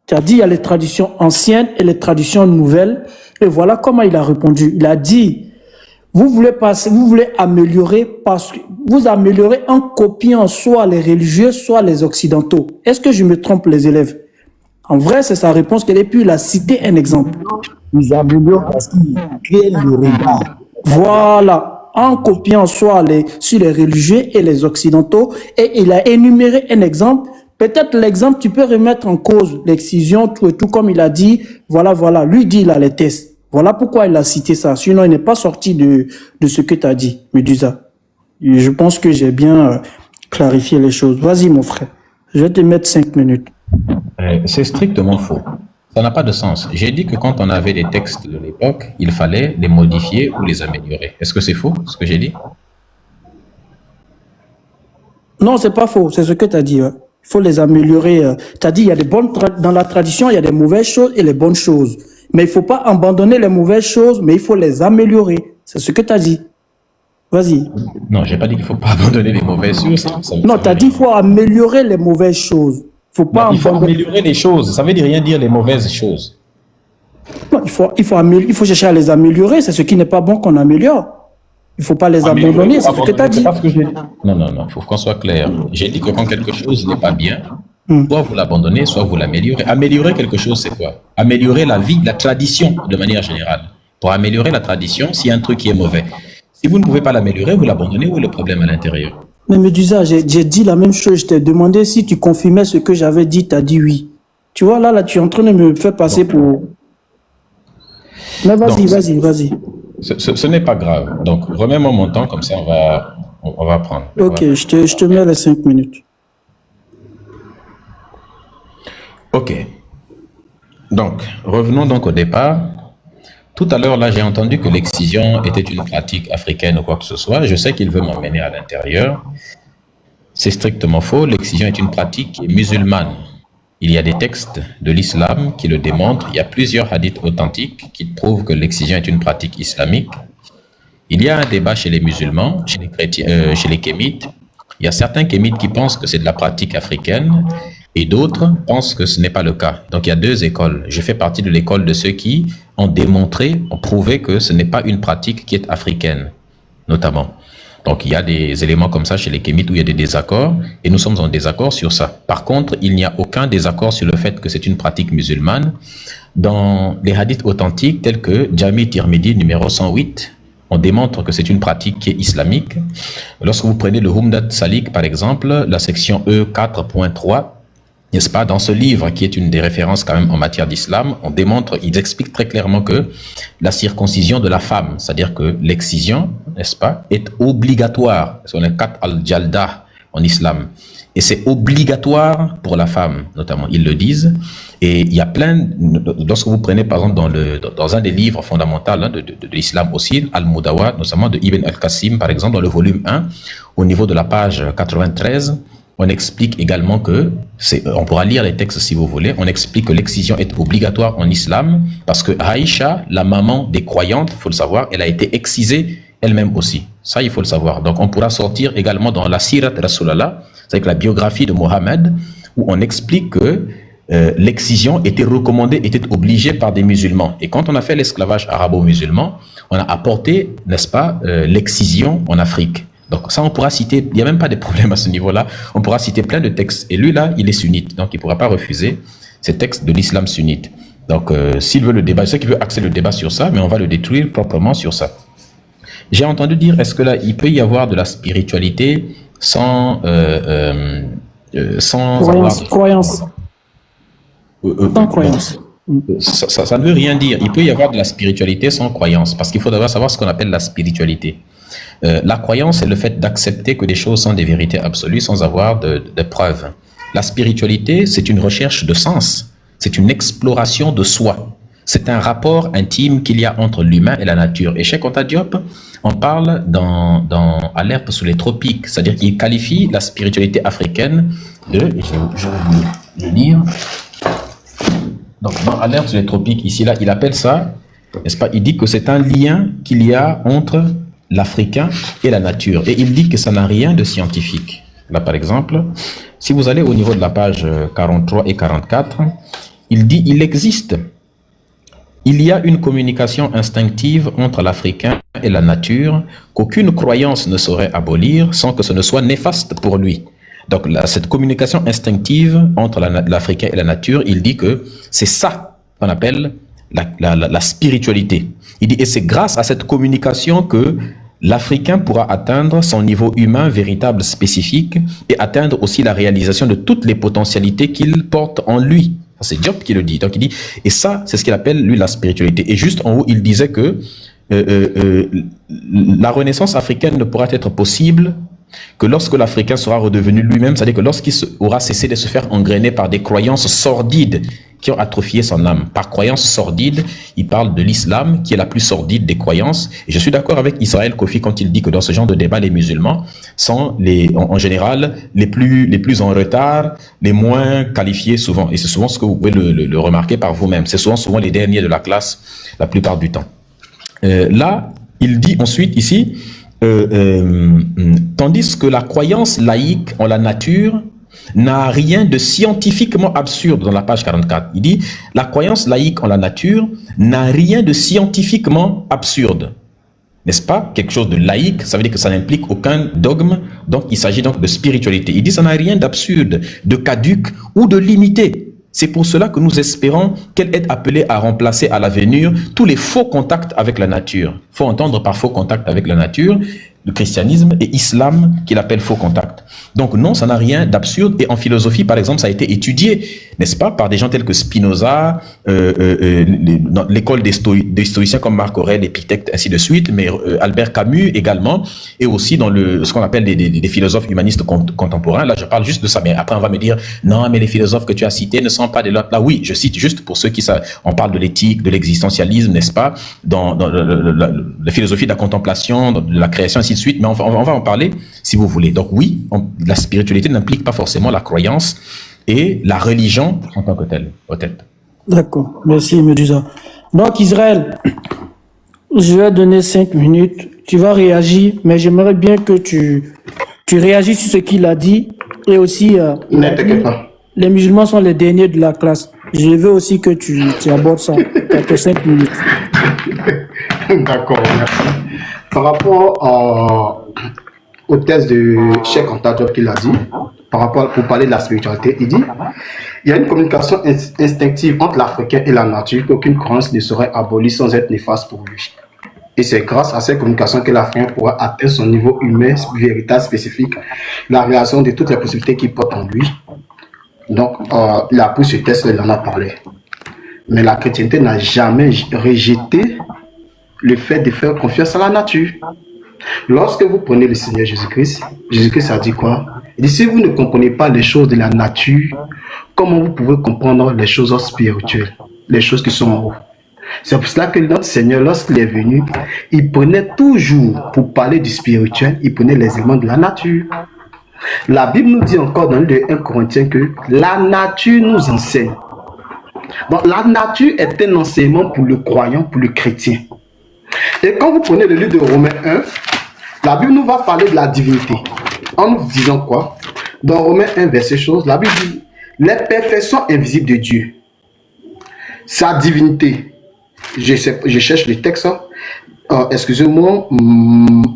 Tu as dit il y a les traditions anciennes et les traditions nouvelles. Et voilà comment il a répondu. Il a dit, vous voulez améliorer parce que vous améliorez en copiant soit les religieux, soit les occidentaux. Est-ce que je me trompe, les élèves? En vrai, c'est sa réponse et puis il a cité un exemple. Ils améliorent parce qu'ils créent le regard. Voilà, en copiant soit sur les religieux et les occidentaux, et il a énuméré un exemple. Peut-être l'exemple, tu peux remettre en cause l'excision, tout et tout, comme il a dit, voilà, lui dit il a les tests. Voilà pourquoi il a cité ça. Sinon, il n'est pas sorti de ce que tu as dit, Médusa. Et je pense que j'ai bien clarifié les choses. Vas-y, mon frère. Je vais te mettre 5 minutes. C'est strictement faux. Ça n'a pas de sens. J'ai dit que quand on avait les textes de l'époque, il fallait les modifier ou les améliorer. Est-ce que c'est faux, ce que j'ai dit? Non, c'est pas faux. C'est ce que tu as dit. Ouais. Il faut les améliorer. Tu as dit il y a des bonnes dans la tradition, il y a des mauvaises choses et les bonnes choses. Mais il ne faut pas abandonner les mauvaises choses, mais il faut les améliorer. C'est ce que tu as dit. Vas-y. Non, je n'ai pas dit qu'il ne faut pas abandonner les mauvaises choses. Non, tu as dit qu'il faut améliorer les mauvaises choses. Il faut améliorer les choses. Ça ne veut dire rien dire les mauvaises choses. Non, il faut chercher à les améliorer. C'est ce qui n'est pas bon qu'on améliore. Il ne faut pas les abandonner. C'est ce que tu as dit. Non, il faut qu'on soit clair. J'ai dit que quand quelque chose n'est pas bien, soit vous l'abandonnez, soit vous l'améliorez. Améliorer quelque chose, c'est quoi? Améliorer la vie, la tradition, de manière générale. Pour améliorer la tradition, s'il y a un truc qui est mauvais. Si vous ne pouvez pas l'améliorer, vous l'abandonnez, où est le problème à l'intérieur? Mais Médusa, j'ai dit la même chose. Je t'ai demandé si tu confirmais ce que j'avais dit. Tu as dit oui. Tu vois, là, tu es en train de me faire passer pour... Mais vas-y. Ce n'est pas grave. Donc, remets-moi mon temps, comme ça, on va prendre. Ok, je te mets les 5 minutes. Ok. Donc, revenons donc au départ. Tout à l'heure, là, j'ai entendu que l'excision était une pratique africaine ou quoi que ce soit. Je sais qu'il veut m'emmener à l'intérieur. C'est strictement faux. L'excision est une pratique musulmane. Il y a des textes de l'islam qui le démontrent. Il y a plusieurs hadiths authentiques qui prouvent que l'excision est une pratique islamique. Il y a un débat chez les musulmans, chez les chrétiens, chez les kémites. Il y a certains kémites qui pensent que c'est de la pratique africaine et d'autres pensent que ce n'est pas le cas. Donc il y a deux écoles. Je fais partie de l'école de ceux qui ont démontré, ont prouvé que ce n'est pas une pratique qui est africaine, notamment. Donc il y a des éléments comme ça chez les kémites où il y a des désaccords et nous sommes en désaccord sur ça. Par contre, il n'y a aucun désaccord sur le fait que c'est une pratique musulmane. Dans les hadiths authentiques tels que Jami Tirmidhi numéro 108, on démontre que c'est une pratique qui est islamique. Lorsque vous prenez le Humdat Salik par exemple, la section E 4.3, n'est-ce pas, dans ce livre qui est une des références quand même en matière d'islam, on démontre, ils expliquent très clairement que la circoncision de la femme, c'est-à-dire que l'excision, n'est-ce pas, est obligatoire. C'est le kat al-jaldah en islam. Et c'est obligatoire pour la femme, notamment, ils le disent. Et il y a lorsque vous prenez par exemple dans un des livres fondamentaux de l'islam aussi, Al-Mudawa, notamment de Ibn al-Qasim, par exemple, dans le volume 1, au niveau de la page 93, on explique également que, on pourra lire les textes si vous voulez, on explique que l'excision est obligatoire en islam parce que Aïcha, la maman des croyantes, il faut le savoir, elle a été excisée elle-même aussi. Ça, il faut le savoir. Donc, on pourra sortir également dans la Sirat Rasulallah, c'est-à-dire la biographie de Mohammed, où on explique que l'excision était recommandée, était obligée par des musulmans. Et quand on a fait l'esclavage arabo-musulman, on a apporté, n'est-ce pas, l'excision en Afrique. Donc ça, on pourra citer, il n'y a même pas de problème à ce niveau-là, on pourra citer plein de textes. Et lui, là, il est sunnite, donc il ne pourra pas refuser ces textes de l'islam sunnite. Donc s'il veut le débat, je sais qu'il veut axer le débat sur ça, mais on va le détruire proprement sur ça. J'ai entendu dire, est-ce que là, il peut y avoir de la spiritualité sans croyance. Sans croyance. Ça ne veut rien dire. Il peut y avoir de la spiritualité sans croyance, parce qu'il faut d'abord savoir ce qu'on appelle la spiritualité. La croyance, c'est le fait d'accepter que des choses sont des vérités absolues sans avoir de preuves. La spiritualité, c'est une recherche de sens, c'est une exploration de soi. C'est un rapport intime qu'il y a entre l'humain et la nature. Et Cheikh Anta Diop en parle dans Alerte sous les tropiques, c'est-à-dire qu'il qualifie la spiritualité africaine de, je vais le lire, donc dans Alerte sur les tropiques, ici, là, il appelle ça, n'est-ce pas, il dit que c'est un lien qu'il y a entre l'Africain et la nature. Et il dit que ça n'a rien de scientifique. Là, par exemple, si vous allez au niveau de la page 43 et 44, il dit, il y a une communication instinctive entre l'Africain et la nature qu'aucune croyance ne saurait abolir sans que ce ne soit néfaste pour lui. Donc, cette communication instinctive entre l'Africain et la nature, il dit que c'est ça qu'on appelle la spiritualité. Il dit, et c'est grâce à cette communication que l'Africain pourra atteindre son niveau humain véritable spécifique et atteindre aussi la réalisation de toutes les potentialités qu'il porte en lui. C'est Diop qui le dit. Donc il dit, et ça, c'est ce qu'il appelle, lui, la spiritualité. Et juste en haut, il disait que la renaissance africaine ne pourra être possible que lorsque l'Africain sera redevenu lui-même, c'est-à-dire que lorsqu'il aura cessé de se faire engrainer par des croyances sordides qui ont atrophié son âme. Par croyances sordides, il parle de l'islam qui est la plus sordide des croyances. Et je suis d'accord avec Israël Kofi quand il dit que dans ce genre de débat, les musulmans sont en général les plus en retard, les moins qualifiés souvent. Et c'est souvent ce que vous pouvez le remarquer par vous-même. C'est souvent les derniers de la classe la plupart du temps. Là, il dit ensuite ici, tandis que la croyance laïque en la nature n'a rien de scientifiquement absurde dans la page 44. Il dit, la croyance laïque en la nature n'a rien de scientifiquement absurde. N'est-ce pas? Quelque chose de laïque, ça veut dire que ça n'implique aucun dogme, donc il s'agit donc de spiritualité. Il dit, ça n'a rien d'absurde, de caduc ou de limité. C'est pour cela que nous espérons qu'elle est appelée à remplacer à l'avenir tous les faux contacts avec la nature. Il faut entendre par faux contact avec la nature le christianisme et islam qu'il appelle faux contact. Donc non, ça n'a rien d'absurde. Et en philosophie, par exemple, ça a été étudié, n'est-ce pas, par des gens tels que Spinoza, dans l'école des stoïciens comme Marc Aurèle, Épictète, ainsi de suite, mais Albert Camus également, et aussi dans ce qu'on appelle des philosophes humanistes contemporains. Là, je parle juste de ça, mais après on va me dire, non, mais les philosophes que tu as cités ne sont pas des l'autre. Là, oui, je cite juste pour ceux qui savent, on parle de l'éthique, de l'existentialisme, n'est-ce pas, dans la philosophie de la contemplation, de la création, ainsi de suite, mais on va en parler si vous voulez. Donc oui, la spiritualité n'implique pas forcément la croyance et la religion en tant que telle, peut-être. D'accord, merci Medusa. Donc Israël, je vais donner 5 minutes, tu vas réagir, mais j'aimerais bien que tu réagisses sur ce qu'il a dit, et aussi, ne t'inquiète pas. Les musulmans sont les derniers de la classe. Je veux aussi que tu abordes ça, quelques 5 minutes. D'accord, merci. Par rapport aux thèses de Cheikh Anta Diop qu'il a dit, par rapport, pour parler de la spiritualité, il dit il y a une communication instinctive entre l'Africain et la nature qu'aucune croyance ne serait abolie sans être néfaste pour lui. Et c'est grâce à cette communication que l'Africain pourra atteindre son niveau humain véritable spécifique, la réalisation de toutes les possibilités qu'il porte en lui. Donc, il a pris ce test, il en a parlé. Mais la chrétienté n'a jamais rejeté le fait de faire confiance à la nature. Lorsque vous prenez le Seigneur Jésus-Christ, Jésus-Christ a dit quoi? Il dit, si vous ne comprenez pas les choses de la nature, comment vous pouvez comprendre les choses spirituelles, les choses qui sont en haut? C'est pour cela que notre Seigneur, lorsqu'il est venu, il prenait toujours, pour parler du spirituel, il prenait les éléments de la nature. La Bible nous dit encore dans le 1 Corinthiens que la nature nous enseigne. Donc la nature est un enseignement pour le croyant, pour le chrétien. Et quand vous prenez le livre de Romains 1, la Bible nous va parler de la divinité. En nous disant quoi? Dans Romains 1, verset 11, la Bible dit les perfections invisibles de Dieu, sa divinité. Je cherche le texte. Excusez-moi.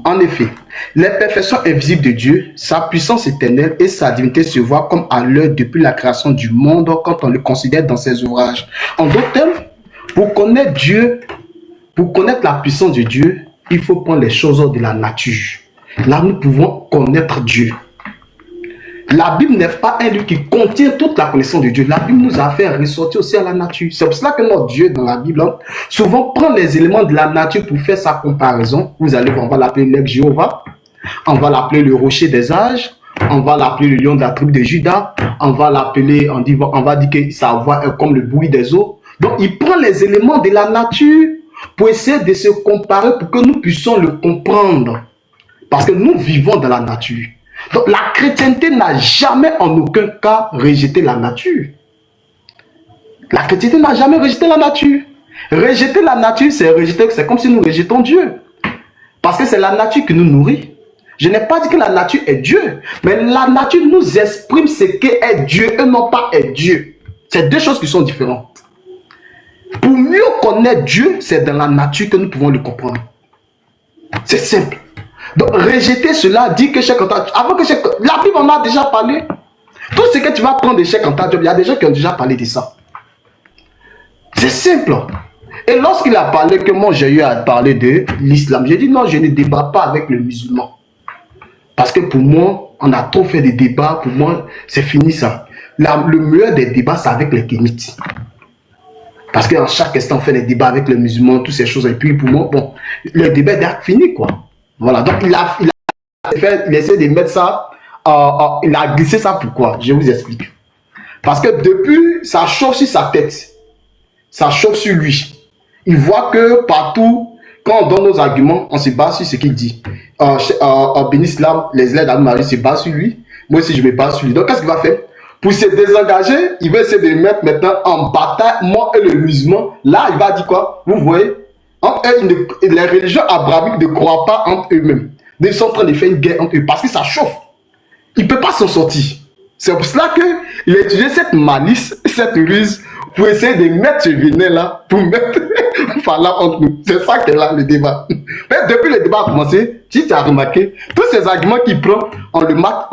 En effet, les perfections invisibles de Dieu, sa puissance éternelle et sa divinité se voient comme à l'œil depuis la création du monde quand on le considère dans ses ouvrages. En d'autres termes, pour connaître Dieu, pour connaître la puissance de Dieu, il faut prendre les choses de la nature. Là, nous pouvons connaître Dieu. La Bible n'est pas un livre qui contient toute la connaissance de Dieu. La Bible nous a fait ressortir aussi à la nature. C'est pour cela que notre Dieu, dans la Bible, souvent prend les éléments de la nature pour faire sa comparaison. Vous allez voir, on va l'appeler l'aigle Jéhovah, on va l'appeler le rocher des âges, on va l'appeler le lion de la tribu de Juda, on va l'appeler, on va dire que sa voix est comme le bruit des eaux. Donc, il prend les éléments de la nature pour essayer de se comparer, pour que nous puissions le comprendre. Parce que nous vivons dans la nature. Donc la chrétienté n'a jamais en aucun cas rejeté la nature. La chrétienté n'a jamais rejeté la nature. Rejeter la nature, c'est comme si nous rejetons Dieu. Parce que c'est la nature qui nous nourrit. Je n'ai pas dit que la nature est Dieu, mais la nature nous exprime ce qu'est Dieu et non pas est Dieu. C'est deux choses qui sont différentes. Pour mieux connaître Dieu, c'est dans la nature que nous pouvons le comprendre. C'est simple. Donc, rejeter cela dit que Cheikh Anta Diop, avant que la Bible en a déjà parlé. Tout ce que tu vas prendre de Cheikh Anta Diop, il y a des gens qui ont déjà parlé de ça. C'est simple. Et lorsqu'il a parlé que moi j'ai eu à parler de l'islam, j'ai dit non, je ne débat pas avec le musulman. Parce que pour moi, on a trop fait des débats, pour moi, c'est fini ça. Le meilleur des débats, c'est avec les kémites. Parce qu'en chaque instant, on fait des débats avec les musulmans, toutes ces choses. Et puis pour moi, bon, le débat est fini, quoi. Voilà, donc il essaie de mettre ça, il a glissé ça pourquoi? Je vous explique. Parce que depuis, ça chauffe sur sa tête, ça chauffe sur lui. Il voit que partout, quand on donne nos arguments, on se base sur ce qu'il dit. En l'islam, les élèves d'Al-Mari se basent sur lui, moi aussi je me base sur lui. Donc qu'est-ce qu'il va faire? Pour se désengager, il va essayer de mettre maintenant en bataille, moi et le musulman. Là, il va dire quoi? Vous voyez? Les religions abrahamiques ne croient pas entre eux-mêmes. Ils sont en train de faire une guerre entre eux parce que ça chauffe. Il ne peut pas s'en sortir. C'est pour cela qu'il a utilisé cette malice, cette ruse pour essayer de mettre ce venin-là, pour mettre là entre nous. C'est ça qui est là le débat. Mais depuis le débat a commencé, si tu as remarqué, tous ces arguments qu'il prend, on le mate.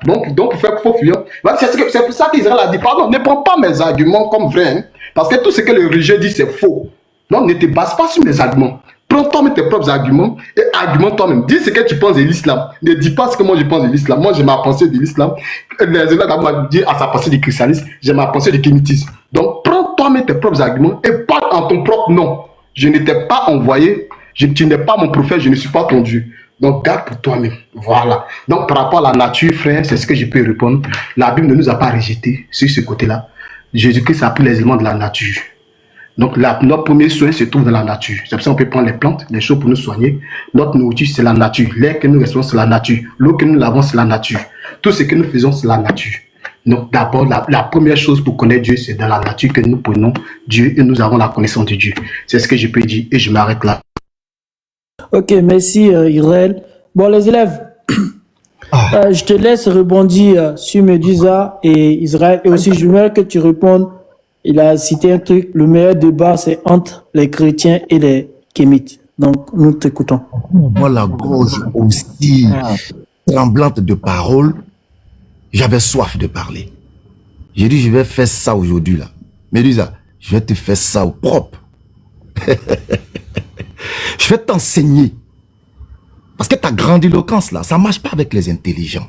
Donc pour faire faux fuyant. C'est pour ça qu'Israël a dit, pardon, ne prends pas mes arguments comme vrais. Hein. Parce que tout ce que le religieux dit, c'est faux. Donc, ne te base pas sur mes arguments. Prends toi-même tes propres arguments et argumente toi-même. Dis ce que tu penses de l'islam. Ne dis pas ce que moi je pense de l'islam. Moi, j'ai ma pensée de l'islam. Les élèves d'Abou dit à sa pensée du christianisme. J'ai ma pensée du kémitisme. Donc, prends toi-même tes propres arguments et parle en ton propre nom. Je ne t'ai pas envoyé. Tu n'es pas mon prophète. Je ne suis pas ton Dieu. Donc, garde pour toi-même. Voilà. Donc, par rapport à la nature, frère, c'est ce que je peux répondre. La Bible ne nous a pas rejetés sur ce côté-là. Jésus-Christ a pris les éléments de la nature. Donc, notre premier soin se trouve dans la nature. C'est pour ça qu'on peut prendre les plantes, les choses pour nous soigner. Notre nourriture, c'est la nature. L'air que nous respirons, c'est la nature. L'eau que nous lavons, c'est la nature. Tout ce que nous faisons, c'est la nature. Donc, d'abord, la première chose pour connaître Dieu, c'est dans la nature que nous prenons Dieu et nous avons la connaissance de Dieu. C'est ce que je peux dire et je m'arrête là. Ok, merci Israël. Bon, les élèves, je te laisse rebondir sur Medusa et Israël. Et aussi, je veux que tu répondes. Il a cité un truc, le meilleur débat, c'est entre les chrétiens et les kémites. Donc, nous t'écoutons. Moi, la gorge aussi tremblante de paroles, j'avais soif de parler. J'ai dit, je vais faire ça aujourd'hui, là. Médusa, je vais te faire ça au propre. Je vais t'enseigner. Parce que ta grandiloquence, là, ça ne marche pas avec les intelligents.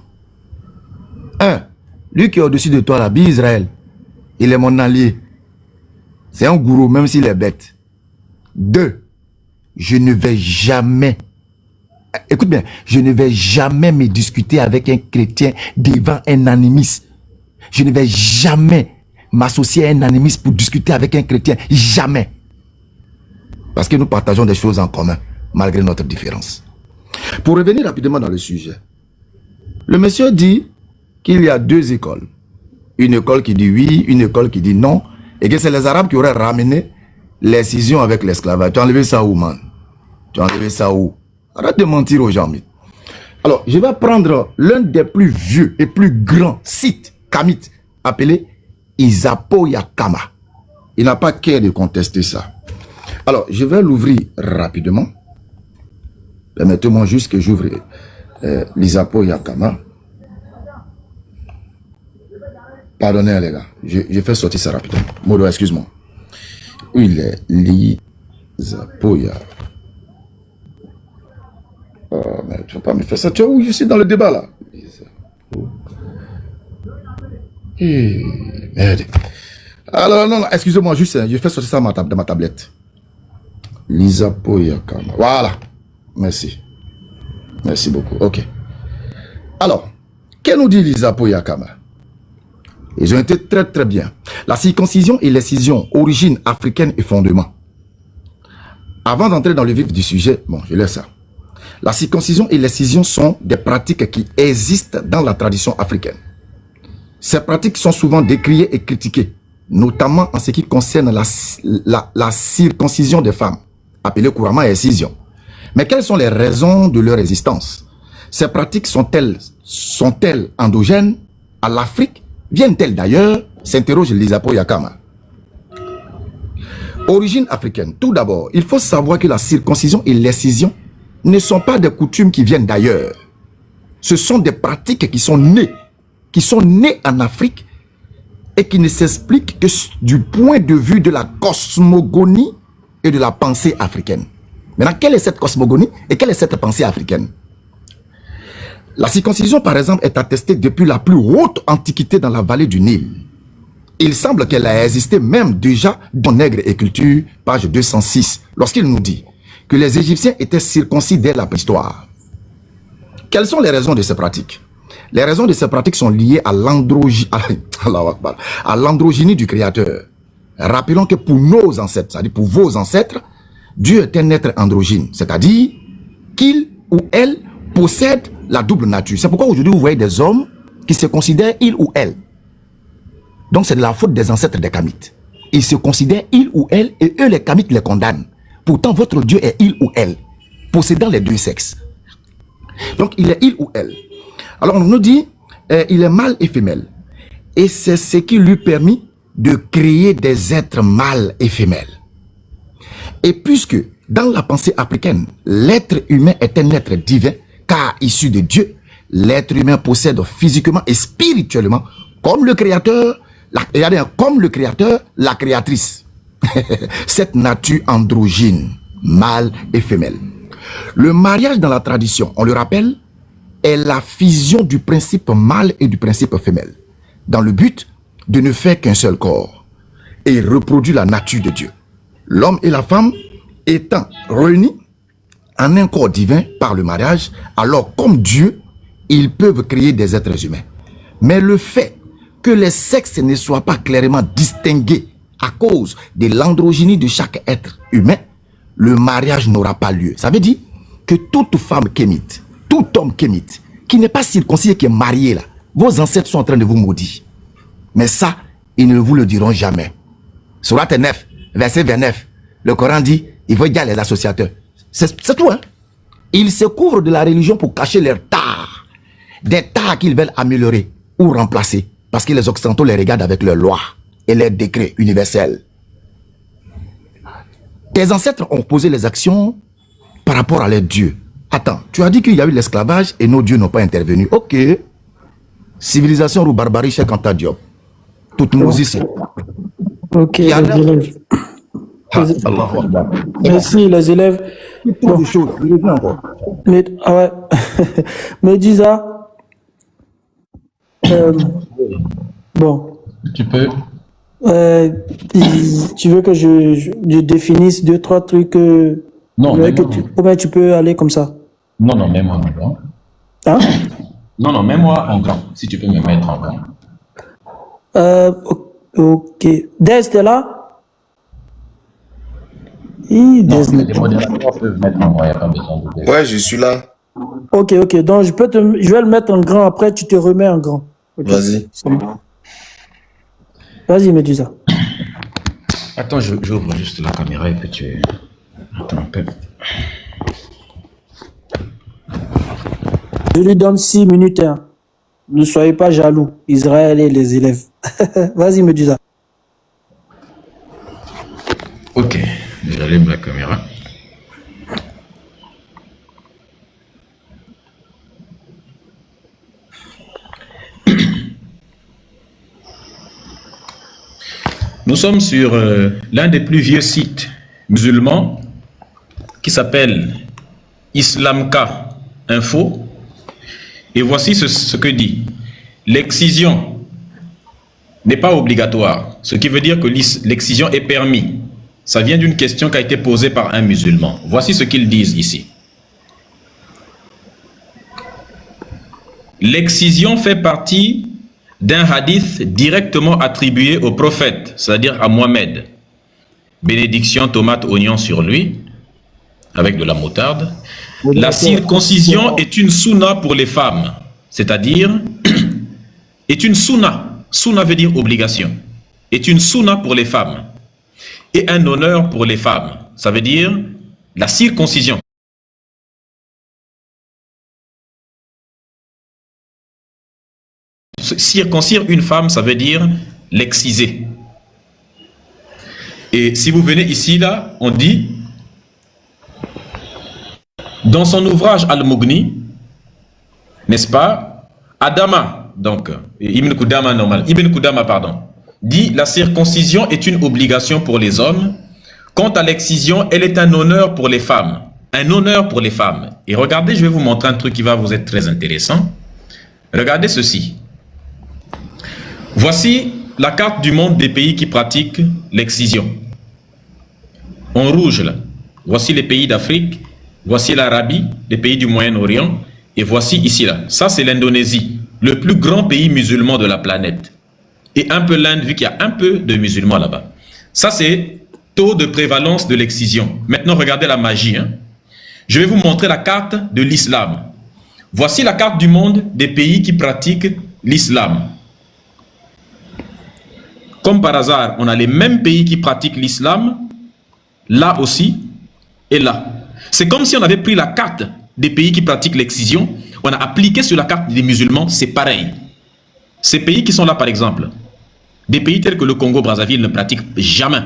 Lui qui est au-dessus de toi, là, Israël, il est mon allié. C'est un gourou, même s'il est bête. 2, je ne vais jamais, écoute bien, je ne vais jamais me discuter avec un chrétien devant un animiste. Je ne vais jamais m'associer à un animiste pour discuter avec un chrétien. Jamais. Parce que nous partageons des choses en commun, malgré notre différence. Pour revenir rapidement dans le sujet, le monsieur dit qu'il y a 2 écoles. Une école qui dit oui, une école qui dit non, et que c'est les Arabes qui auraient ramené les scissions avec l'esclavage. Tu as enlevé ça où, man? Tu as enlevé ça où? Arrête de mentir aux gens. Alors, je vais prendre l'un des plus vieux et plus grands sites kamites appelé Isapo Yakama. Il n'a pas qu'à de contester ça. Alors, je vais l'ouvrir rapidement. Permettez-moi juste que j'ouvre l'Isapo Yakama. Pardonnez les gars, je fais sortir ça rapidement. Modo, excuse-moi. Où il est? l'Isapo Yakama. Oh, mais tu vas pas me faire ça. Tu vois où je suis dans le débat là? Merde. Alors, non, excusez-moi, juste, je fais sortir ça de ma tablette. L'Isapo Yakama. Voilà. Merci. Merci beaucoup. Ok. Alors, qu'est-ce nous dit l'Isapo Yakama? Ils ont été très très bien. La circoncision et l'excision, origine africaine et fondement. Avant d'entrer dans le vif du sujet, bon, je laisse ça. La circoncision et l'excision sont des pratiques qui existent dans la tradition africaine. Ces pratiques sont souvent décriées et critiquées, notamment en ce qui concerne la circoncision des femmes, appelée couramment excision. Mais quelles sont les raisons de leur existence? Ces pratiques sont-elles endogènes à l'Afrique? Viennent-elles d'ailleurs? S'interroge l'Isapo Yakama. Origine africaine. Tout d'abord, il faut savoir que la circoncision et l'excision ne sont pas des coutumes qui viennent d'ailleurs. Ce sont des pratiques qui sont nées en Afrique et qui ne s'expliquent que du point de vue de la cosmogonie et de la pensée africaine. Maintenant, quelle est cette cosmogonie et quelle est cette pensée africaine? La circoncision, par exemple, est attestée depuis la plus haute antiquité dans la vallée du Nil. Il semble qu'elle a existé même déjà dans Nègre et Culture, page 206, lorsqu'il nous dit que les Égyptiens étaient circoncis dès la préhistoire. Quelles sont les raisons de ces pratiques? Les raisons de ces pratiques sont liées à l'androgynie du Créateur. Rappelons que pour nos ancêtres, c'est-à-dire pour vos ancêtres, Dieu est un être androgyne, c'est-à-dire qu'il ou elle possède la double nature. C'est pourquoi aujourd'hui vous voyez des hommes qui se considèrent il ou elle. Donc c'est de la faute des ancêtres des Kamites. Ils se considèrent il ou elle et eux les Kamites les condamnent. Pourtant votre Dieu est il ou elle, possédant les 2 sexes. Donc il est il ou elle. Alors on nous dit il est mâle et femelle. Et c'est ce qui lui permet de créer des êtres mâles et femelles. Et puisque dans la pensée africaine, l'être humain est un être divin, car issu de Dieu, l'être humain possède physiquement et spirituellement, comme le Créateur, la créatrice, cette nature androgyne, mâle et femelle. Le mariage dans la tradition, on le rappelle, est la fusion du principe mâle et du principe femelle, dans le but de ne faire qu'un seul corps, et il reproduit la nature de Dieu. L'homme et la femme étant réunis en un corps divin par le mariage, alors comme Dieu, ils peuvent créer des êtres humains. Mais le fait que les sexes ne soient pas clairement distingués à cause de l'androgynie de chaque être humain, le mariage n'aura pas lieu. Ça veut dire que toute femme kémite, tout homme kémite, qui n'est pas circoncis et qui est marié là, vos ancêtres sont en train de vous maudire. Mais ça, ils ne vous le diront jamais. Sourate 9, verset 29, le Coran dit, il faut dire les associateurs. C'est tout, hein. Ils se couvrent de la religion pour cacher leurs tares. Des tares qu'ils veulent améliorer ou remplacer. Parce que les Occidentaux les regardent avec leurs lois et leurs décrets universels. Tes ancêtres ont posé les actions par rapport à les dieux. Attends, tu as dit qu'il y a eu l'esclavage et nos dieux n'ont pas intervenu. Ok. Civilisation ou barbarie, Cheikh Anta Diop. Toute Moses. Ok, les élèves. Merci, les élèves. Bon. Des choses, je reviens encore. Mais, ah ouais. Medusa. Bon. Tu peux. Tu veux que je définisse 2-3 trucs Non, mais ou bien tu peux aller comme ça. non, mets-moi en grand. Hein? Non, mets-moi en grand. Si tu peux me mettre en grand. Ok. Des, t'es là? Non, les modérateurs peuvent mettre en grand, il n'y a pas besoin de... Ouais, je suis là. Ok. Donc, je vais le mettre en grand, après tu te remets en grand. Okay. Vas-y. Vas-y, Medusa. Attends, j'ouvre juste la caméra et que tu... Attends un peu. Je lui donne 6 minutes. Hein. Ne soyez pas jaloux, Israël et les élèves. Vas-y, Medusa. Ok, j'allume la caméra. Nous sommes sur l'un des plus vieux sites musulmans qui s'appelle Islamka Info. Et voici ce que dit. L'excision n'est pas obligatoire, ce qui veut dire que l'excision est permis. Ça vient d'une question qui a été posée par un musulman. Voici ce qu'ils disent ici. L'excision fait partie d'un hadith directement attribué au prophète, c'est-à-dire à Mohammed. Bénédiction, tomate, oignon sur lui, avec de la moutarde. La circoncision est une sunna pour les femmes, c'est-à-dire est une sunna. Sunna veut dire obligation. Est une sunna pour les femmes et un honneur pour les femmes. Ça veut dire la circoncision. Circoncire une femme, ça veut dire l'exciser. Et si vous venez ici, là, on dit, dans son ouvrage Al-Mughni, n'est-ce pas, Adama, donc, Ibn Qudama, pardon, dit, la circoncision est une obligation pour les hommes. Quant à l'excision, elle est un honneur pour les femmes. Un honneur pour les femmes. Et regardez, je vais vous montrer un truc qui va vous être très intéressant. Regardez ceci. Voici la carte du monde des pays qui pratiquent l'excision. En rouge, là. Voici les pays d'Afrique. Voici l'Arabie, les pays du Moyen-Orient. Et voici ici, là. Ça, c'est l'Indonésie, le plus grand pays musulman de la planète. Et un peu l'Inde, vu qu'il y a un peu de musulmans là-bas. Ça, c'est taux de prévalence de l'excision. Maintenant, regardez la magie. Hein. Je vais vous montrer la carte de l'islam. Voici la carte du monde des pays qui pratiquent l'islam. Comme par hasard, on a les mêmes pays qui pratiquent l'islam, là aussi et là. C'est comme si on avait pris la carte des pays qui pratiquent l'excision, on a appliqué sur la carte des musulmans, c'est pareil. Ces pays qui sont là, par exemple, des pays tels que le Congo-Brazzaville ne pratiquent jamais.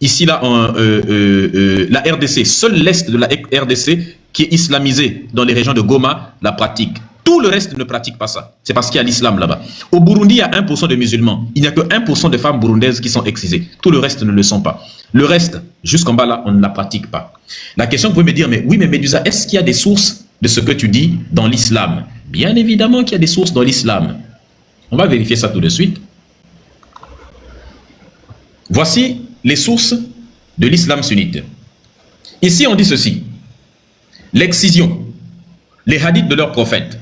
Ici, là, la RDC, seul l'Est de la RDC qui est islamisé dans les régions de Goma, la pratique. Tout le reste ne pratique pas ça. C'est parce qu'il y a l'islam là-bas. Au Burundi, il y a 1% de musulmans. Il n'y a que 1% de femmes burundaises qui sont excisées. Tout le reste ne le sont pas. Le reste, jusqu'en bas là, on ne la pratique pas. La question, vous pouvez me dire, mais oui, mais Medusa, est-ce qu'il y a des sources de ce que tu dis dans l'islam? Bien évidemment qu'il y a des sources dans l'islam. On va vérifier ça tout de suite. Voici les sources de l'islam sunnite. Ici, on dit ceci. L'excision, les hadiths de leurs prophètes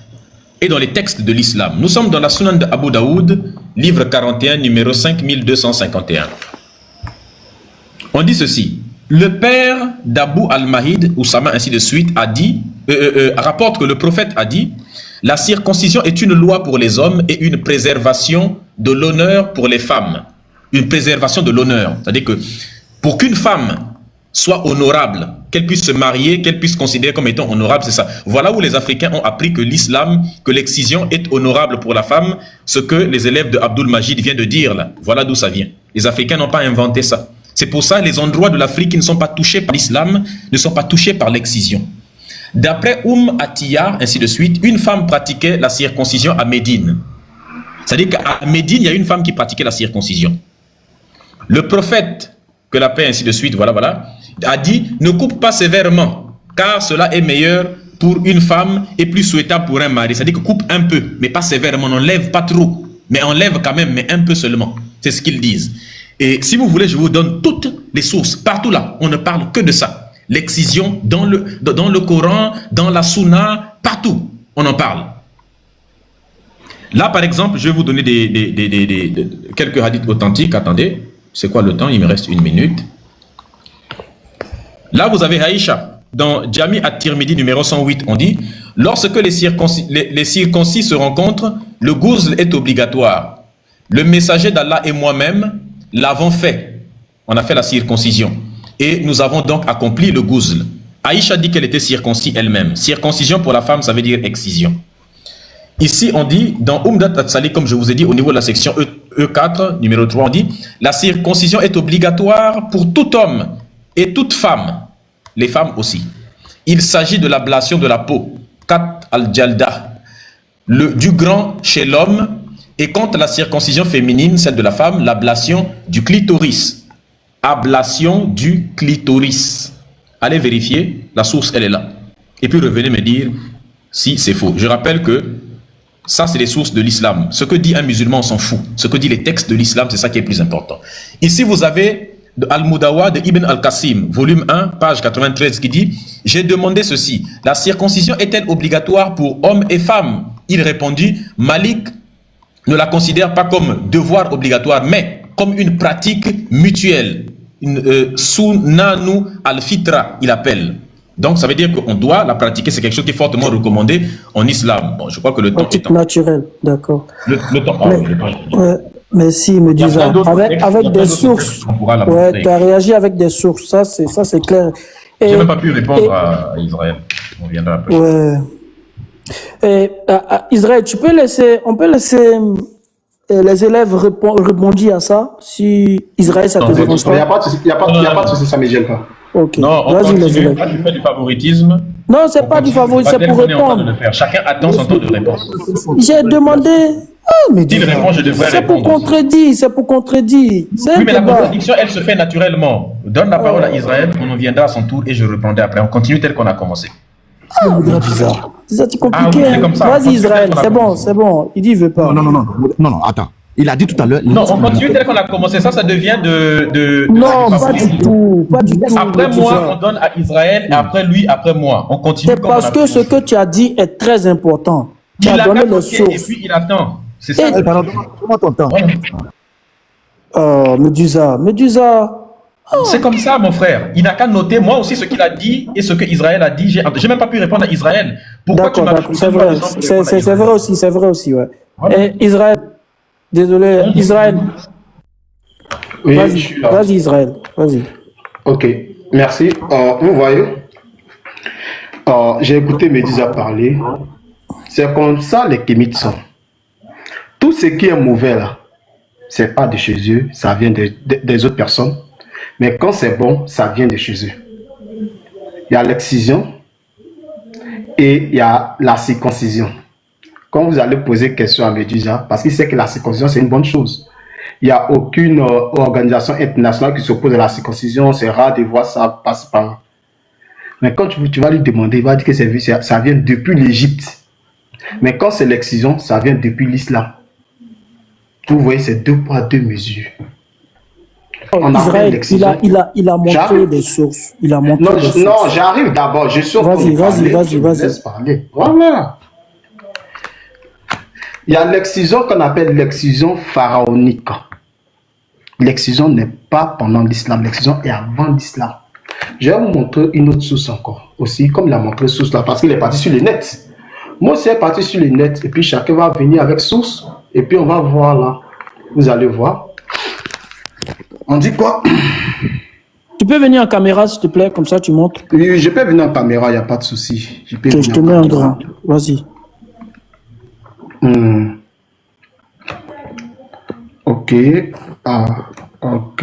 et dans les textes de l'islam. Nous sommes dans la Sunan d'Abu Daoud, livre 41, numéro 5251. On dit ceci. Le père d'Abu al-Mahid, Oussama, ainsi de suite, a dit, rapporte que le prophète a dit, la circoncision est une loi pour les hommes et une préservation de l'honneur pour les femmes. Une préservation de l'honneur. C'est-à-dire que pour qu'une femme soit honorable, qu'elle puisse se marier, qu'elle puisse considérer comme étant honorable, c'est ça. Voilà où les Africains ont appris que l'islam, que l'excision est honorable pour la femme, ce que les élèves de Abdul Majid viennent de dire là. Voilà d'où ça vient. Les Africains n'ont pas inventé ça. C'est pour ça que les endroits de l'Afrique qui ne sont pas touchés par l'islam ne sont pas touchés par l'excision. D'après Atiyar, ainsi de suite, une femme pratiquait la circoncision à Médine. C'est-à-dire qu'à Médine, il y a une femme qui pratiquait la circoncision. Le prophète, que la paix, ainsi de suite, a dit, ne coupe pas sévèrement, car cela est meilleur pour une femme et plus souhaitable pour un mari. C'est-à-dire que coupe un peu, mais pas sévèrement, n'enlève pas trop, mais enlève quand même, mais un peu seulement. C'est ce qu'ils disent. Et si vous voulez, je vous donne toutes les sources. Partout là, on ne parle que de ça. L'excision dans le Coran, dans la Sunna, partout, on en parle. Là, par exemple, je vais vous donner quelques hadiths authentiques. Attendez, c'est quoi le temps? Il me reste 1 minute. Là, vous avez Aïcha. Dans Jami at-Tirmidhi numéro 108, on dit « Lorsque les circoncis se rencontrent, le ghusl est obligatoire. Le messager d'Allah et moi-même l'avons fait. On a fait la circoncision. Et nous avons donc accompli le ghusl. » Aïcha dit qu'elle était circoncis elle-même. Circoncision pour la femme, ça veut dire excision. Ici, on dit, dans Umdat at-Sali, comme je vous ai dit, au niveau de la section E4, numéro 3, on dit « La circoncision est obligatoire pour tout homme et toute femme. » Les femmes aussi. Il s'agit de l'ablation de la peau, kat al-jalda, du grand chez l'homme, et quant à la circoncision féminine, celle de la femme, l'ablation du clitoris. Ablation du clitoris. Allez vérifier, la source elle est là. Et puis revenez me dire si c'est faux. Je rappelle que ça c'est les sources de l'islam. Ce que dit un musulman, on s'en fout. Ce que dit les textes de l'islam, c'est ça qui est plus important. Ici vous avez de Al-Mudawa de Ibn al-Qasim, volume 1, page 93, qui dit « J'ai demandé ceci, la circoncision est-elle obligatoire pour hommes et femmes ?» Il répondit « Malik ne la considère pas comme devoir obligatoire, mais comme une pratique mutuelle. Une sunanu al-fitra, il appelle. Donc ça veut dire qu'on doit la pratiquer, c'est quelque chose qui est fortement recommandé en islam. Bon, je crois que le temps est naturel, d'accord. Le temps, mais si, me disent avec des sources. Ouais, tu as réagi avec des sources, ça c'est clair. J'ai même pas pu répondre à Israël. On viendra après. Ouais. Et, Israël, on peut laisser les élèves répondre à ça, si Israël ça te dérange pas. Il n'y a pas de souci, ça ne me gêne pas. Ok. Non, on continue, pas du fait du favoritisme. Non, c'est pas du favoritisme, c'est pour répondre. Chacun attend son temps de réponse. J'ai demandé. Ah, mais s'il répond, je devrais répondre. C'est pour contredire. Oui, mais la contradiction, elle se fait naturellement. Donne la parole à Israël, on en viendra à son tour et je répondrai après. On continue tel qu'on a commencé. Ah, bizarre. C'est compliqué. Ah, oui, vas-y, Israël, c'est bon. Il dit, il veut pas. Non, attends. Il a dit tout à l'heure. Non, on continue tel qu'on a commencé. Ça devient non, pas du tout. Après moi, on donne à Israël et après lui, après moi. On continue. C'est parce que ce que tu as dit est très important. Tu as donné les sources. Et puis il attend. C'est ça. Comment t'entends? Medusa. C'est comme ça, mon frère. Il n'a qu'à noter, moi aussi, ce qu'il a dit et ce que Israël a dit. J'ai même pas pu répondre à Israël. Pourquoi tu m'as c'est vrai. C'est vrai aussi, ouais. Voilà. Et Israël, désolé, Israël. Oui, vas-y, Israël, vas-y. Ok, merci. Vous voyez, j'ai écouté Medusa parler. C'est comme ça les kémites sont. Tout ce qui est mauvais là, c'est pas de chez eux, ça vient des autres personnes. Mais quand c'est bon, ça vient de chez eux. Il y a l'excision et il y a la circoncision. Quand vous allez poser question à Medusa, parce qu'il sait que la circoncision c'est une bonne chose. Il n'y a aucune organisation internationale qui s'oppose à la circoncision. C'est rare de voir ça passer par là. Mais quand tu vas lui demander, il va dire que ça vient depuis l'Égypte. Mais quand c'est l'excision, ça vient depuis l'islam. Vous voyez, c'est 2 poids 2 mesures. Israël, il a montré des sources. Non, j'arrive d'abord. Je suis Vas-y. Parler. Voilà. Il y a l'excision qu'on appelle l'excision pharaonique. L'excision n'est pas pendant l'islam. L'excision est avant l'islam. Je vais vous montrer une autre source encore. Aussi, comme il a montré source là, parce qu'il est parti sur le net. Moi aussi, je suis parti sur le net. Et puis, chacun va venir avec source. Et puis, on va voir là. Vous allez voir. On dit quoi? Tu peux venir en caméra, s'il te plaît, comme ça tu montres. Oui, je peux venir en caméra, il n'y a pas de souci. Je te mets en grand. Vas-y. Ok. Ok.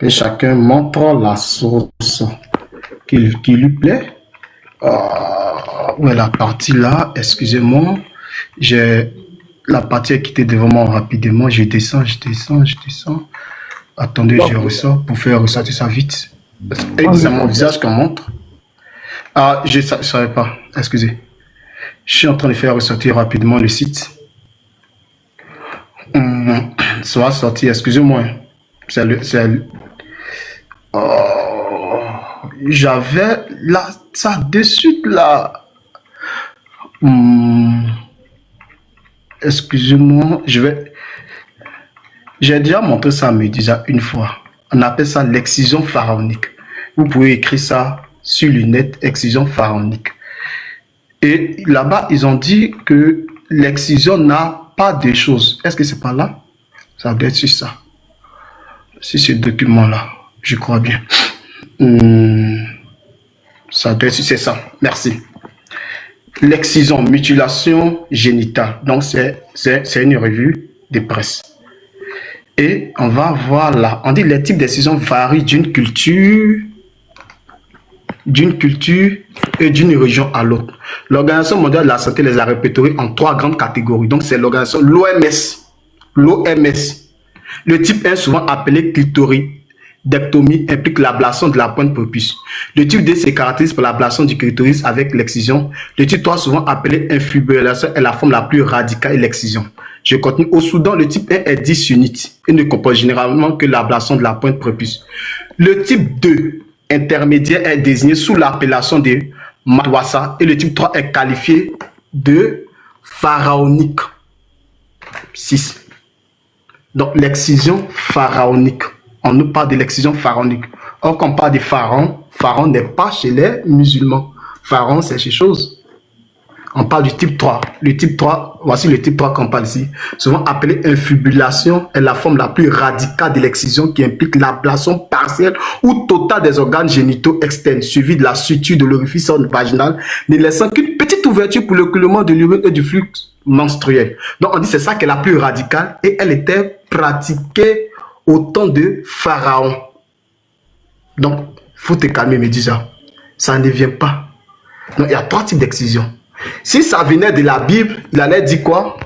Et chacun montre la source qui lui plaît. Où est la partie là? Excusez-moi. J'ai la partie est quittée devant moi rapidement. Je descends. Attendez, je ressors pour faire ressortir ça vite. Et c'est mon visage qu'on montre. Ah, je ne savais pas. Excusez. Je suis en train de faire ressortir rapidement le site. Ça va sortir, excusez-moi. J'avais là, ça de suite là. Excusez-moi, j'ai déjà montré ça à Médusa une fois. On appelle ça l'excision pharaonique. Vous pouvez écrire ça sur le net, excision pharaonique. Et là-bas, ils ont dit que l'excision n'a pas de choses. Est-ce que c'est pas là? Ça doit être sur ça. Sur ce document-là, je crois bien. Ça doit être sur c'est ça. Merci. L'excision, mutilation génitale. Donc, c'est une revue de presse. Et on va voir là. On dit les types d'excision varient d'une culture et d'une région à l'autre. L'Organisation mondiale de la santé les a répertoriés en 3 grandes catégories. Donc, c'est l'organisation, l'OMS. Le type 1, souvent appelé clitoridectomie, implique l'ablation de la pointe prépuce. Le type 2 se caractérise par l'ablation du clitoris avec l'excision. Le type 3, souvent appelé infibulation, est la forme la plus radicale et l'excision. Je continue. Au Soudan, le type 1 est dit sunnite et ne compose généralement que l'ablation de la pointe prépuce. Le type 2, intermédiaire, est désigné sous l'appellation de Matwassa et le type 3 est qualifié de pharaonique. 6. Donc, l'excision pharaonique. On nous parle de l'excision pharaonique. Or, quand on parle de pharaon, pharaon n'est pas chez les musulmans. Pharaon, c'est chez chose. On parle du type 3. Le type 3, voici le type 3 qu'on parle ici. Souvent appelé infibulation, est la forme la plus radicale de l'excision qui implique l'ablation partielle ou totale des organes génitaux externes, suivie de la suture de l'orifice vaginal, ne laissant qu'une petite ouverture pour l'écoulement de l'urine et du flux menstruel. Donc on dit c'est ça qui est la plus radicale et elle était pratiquée au temps de Pharaon. Donc, faut te calmer, Médusa. Ça ne vient pas. Donc, il y a 3 types d'excision. Si ça venait de la Bible, il allait dire quoi?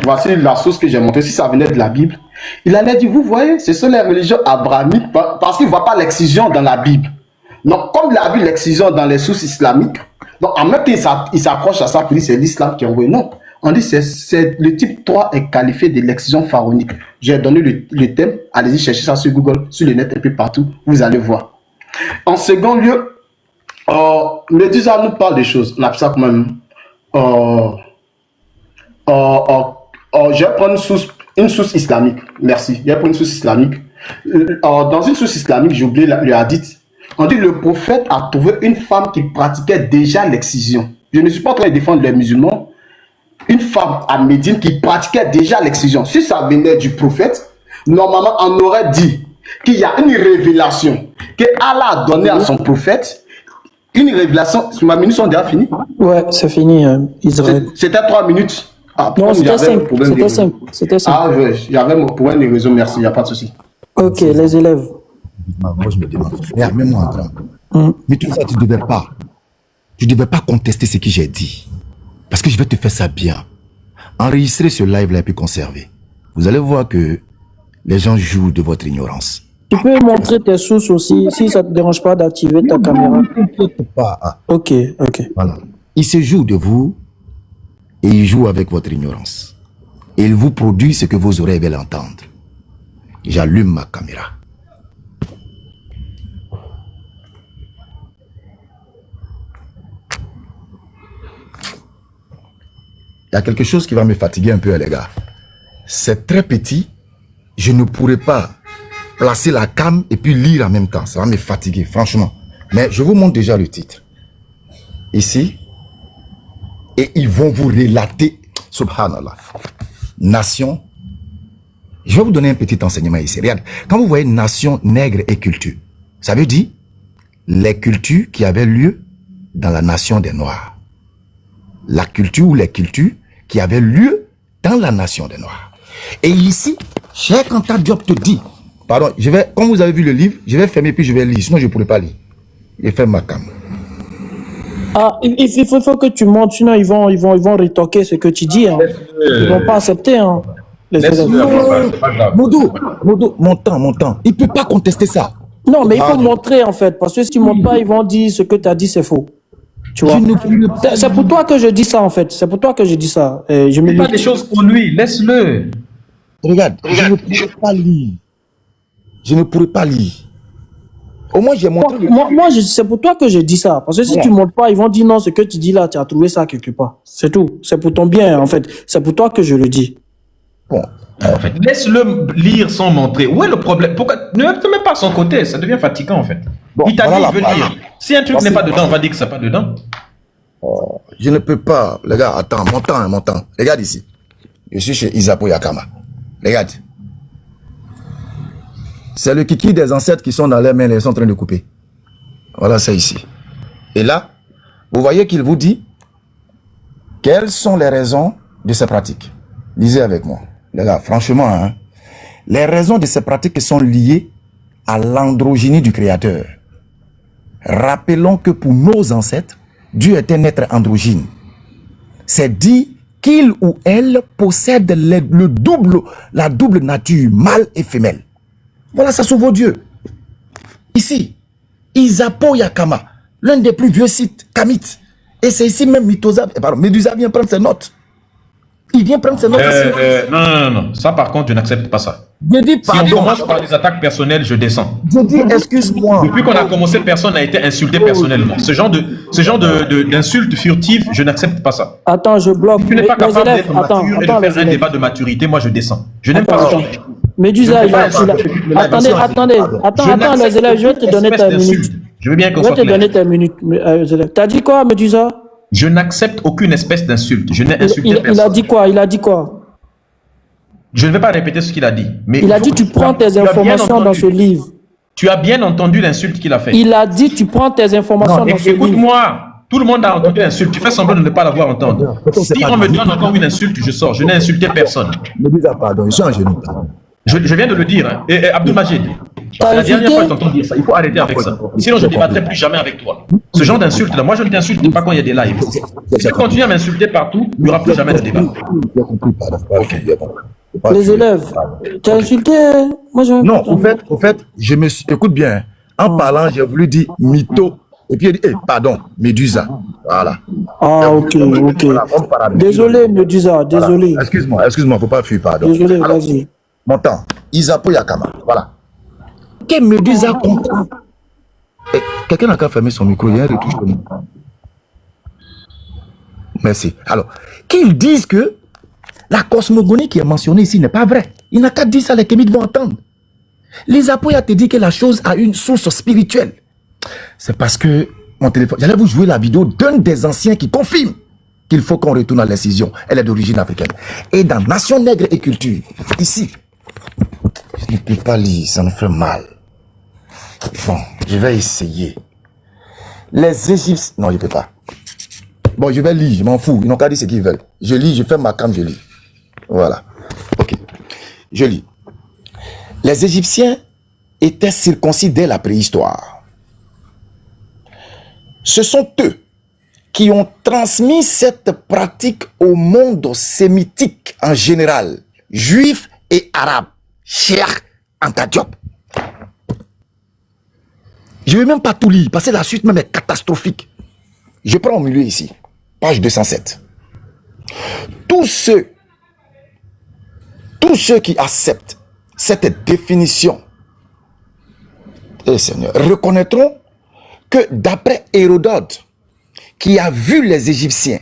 Voici la source que j'ai montrée. Si ça venait de la Bible, il allait dire, vous voyez, ce sont les religions abrahamiques, parce qu'il ne voit pas l'excision dans la Bible. Donc, comme il a vu l'excision dans les sources islamiques, donc en même temps, il s'accroche à ça pour dire c'est l'islam qui a envoyé. Non, on dit c'est le type 3 est qualifié de l'excision pharaonique. J'ai donné le thème, allez-y chercher ça sur Google, sur le net et puis partout, vous allez voir. En second lieu, Médusa nous parle des choses. On appelle ça quand même. Je vais prendre une source islamique. Merci. Je vais prendre une source islamique. Dans une source islamique, j'ai oublié le hadith. On dit le prophète a trouvé une femme qui pratiquait déjà l'excision. Je ne suis pas en train de défendre les musulmans. Une femme à Médine qui pratiquait déjà l'excision. Si ça venait du prophète, normalement, on aurait dit qu'il y a une révélation que Allah a donnée à son prophète. Une révélation. Ma minutes sont déjà finies? Ouais, c'est fini, Israël. C'était 3 minutes. Ah, non, c'était 5. C'était 5. Ah, j'avais mon problème de réseau, merci, il n'y a pas de souci. Ok, les élèves. Moi, je me demande, frère, mets-moi en train. Mais tout ça, tu ne devais pas contester ce que j'ai dit. Parce que je vais te faire ça bien. Enregistrer ce live-là et puis conserver. Vous allez voir que les gens jouent de votre ignorance. Tu peux montrer tes sources aussi, si ça ne te dérange pas d'activer ta caméra. Ne t'inquiète pas. Ok. Voilà. Il se joue de vous et il joue avec votre ignorance. Et il vous produit ce que vos oreilles veulent entendre. J'allume ma caméra. Il y a quelque chose qui va me fatiguer un peu, les gars. C'est très petit. Je ne pourrais pas placer la cam et puis lire en même temps. Ça va me fatiguer, franchement. Mais je vous montre déjà le titre. Ici. Et ils vont vous relater. Subhanallah. Nation. Je vais vous donner un petit enseignement ici. Regarde. Quand vous voyez nation, nègre et culture, ça veut dire les cultures qui avaient lieu dans la nation des Noirs. La culture ou les cultures qui avaient lieu dans la nation des Noirs. Et ici, Cheikh Anta Diop te dit, pardon, comme vous avez vu le livre, je vais fermer puis je vais lire, sinon je ne pourrai pas lire. Je ferme ma cam. Ah, il faut que tu montes, sinon ils vont rétorquer ce que tu dis. Hein. Ils vont pas accepter. Hein, les élèves. C'est pas grave. Modo, mon temps. Il peut pas contester ça. Non, mais il faut montrer en fait, parce que si tu montres pas, ils vont dire ce que tu as dit, c'est faux. Tu vois. C'est pour toi que je dis ça en fait. C'est pour toi que je dis ça. Je me Fais pas des choses pour lui, laisse-le. Regarde, je ne pourrais pas lire. Je ne pourrais pas lire. Au moins, j'ai montré. C'est pour toi que je dis ça. Parce que si tu montres pas, ils vont dire non, ce que tu dis là, tu as trouvé ça quelque part. C'est tout. C'est pour ton bien en fait. C'est pour toi que je le dis. Bon. En fait, laisse-le lire sans montrer. Où est le problème? Pourquoi ne te mets pas à son côté? Ça devient fatigant en fait. Bon, il t'a dit voilà il veut lire. Si un truc n'est pas dedans, on va dire que c'est pas dedans. Je ne peux pas. Les gars, attends, mon temps. Regarde ici. Je suis chez Isapo Yakama. Regarde. C'est le kiki des ancêtres qui sont dans leurs mains, ils sont en train de couper. Voilà, c'est ici. Et là, vous voyez qu'il vous dit quelles sont les raisons de ces pratiques. Lisez avec moi. Les gars, franchement, hein, les raisons de ces pratiques sont liées à l'androgynie du Créateur. Rappelons que pour nos ancêtres, Dieu est un être androgyne. C'est dit qu'il ou elle possède la double nature, mâle et femelle. Voilà, ça sauve Dieu. Ici, Isapo Yakama, l'un des plus vieux sites kamites. Et c'est ici même Médusa vient prendre ses notes. Il vient prendre ses notes ici. Non. Ça, par contre, je n'accepte pas ça. Je dis Si on commence par des attaques personnelles, je descends. Je dis, excuse-moi. Depuis qu'on a commencé, personne n'a été insulté personnellement. Ce genre d'insultes furtives, je n'accepte pas ça. Attends, je bloque. Si tu n'es pas capable élèves, d'être mature et de faire un débat de maturité, moi je descends. Je n'aime pas ça. Médusa, attendez, les élèves, je vais te donner ta minute. Je veux bien qu'on Je soit vais te donner clair. ta minute. T'as dit quoi, Médusa? Je n'accepte aucune espèce d'insulte. Je n'ai insulté personne. Il a dit quoi? Je ne vais pas répéter ce qu'il a dit. Mais Il a dit tu prends tes informations dans ce livre. Tu as bien entendu l'insulte qu'il a fait. Il a dit tu prends tes informations dans ce livre. Écoute-moi. Tout le monde a entendu l'insulte. Tu fais semblant de ne pas l'avoir entendu. Si on me donne encore une insulte, je sors. Je n'ai insulté personne. Médusa, pardon, je suis en genou. Je viens de le dire. Hein. Et Abdul Majid, la dernière fois que je t'entends dire ça, il faut arrêter avec ça. Sinon, je ne débattrai plus jamais avec toi. Ce genre d'insulte-là, moi je ne t'insulte pas quand il y a des lives. Si tu continues à m'insulter partout, il n'y aura plus jamais de débat. J'ai compris, pardon. Les élèves, t'as insulté? Moi, non, au fait, je me suis... Écoute bien, en parlant, j'ai voulu dire mytho. Et puis, il dit, pardon, Médusa. Voilà. Ah, ok. Désolé, Médusa, désolé. Voilà. Excuse-moi, faut pas fuir, pardon. Désolé, vas-y. Mon temps, Isapo Yakama, voilà. Que Médusa comprend. Quelqu'un n'a qu'à fermer son micro, il y a un retouche de nous. Merci. Alors, qu'ils disent que la cosmogonie qui est mentionnée ici n'est pas vraie. Il n'a qu'à dire ça, les kémites vont entendre. L'Isapo a te dit que la chose a une source spirituelle. C'est parce que mon téléphone... J'allais vous jouer la vidéo d'un des anciens qui confirme qu'il faut qu'on retourne à l'incision. Elle est d'origine africaine. Et dans Nation Nègre et Culture, ici, je ne peux pas lire, ça me fait mal. Bon, je vais essayer. Les Égyptiens... Non, je ne peux pas. Bon, je vais lire, je m'en fous. Ils n'ont qu'à dire ce qu'ils veulent. Je lis, je fais ma cam, je lis. Voilà. Ok. Je lis. Les Égyptiens étaient circoncis dès la préhistoire. Ce sont eux qui ont transmis cette pratique au monde sémitique en général, juifs et arabes. Cheikh Anta Diop. Je ne vais même pas tout lire, parce que la suite même est catastrophique. Je prends au milieu ici, page 207. Tous ceux qui acceptent cette définition, Seigneur, reconnaîtront que d'après Hérodote, qui a vu les Égyptiens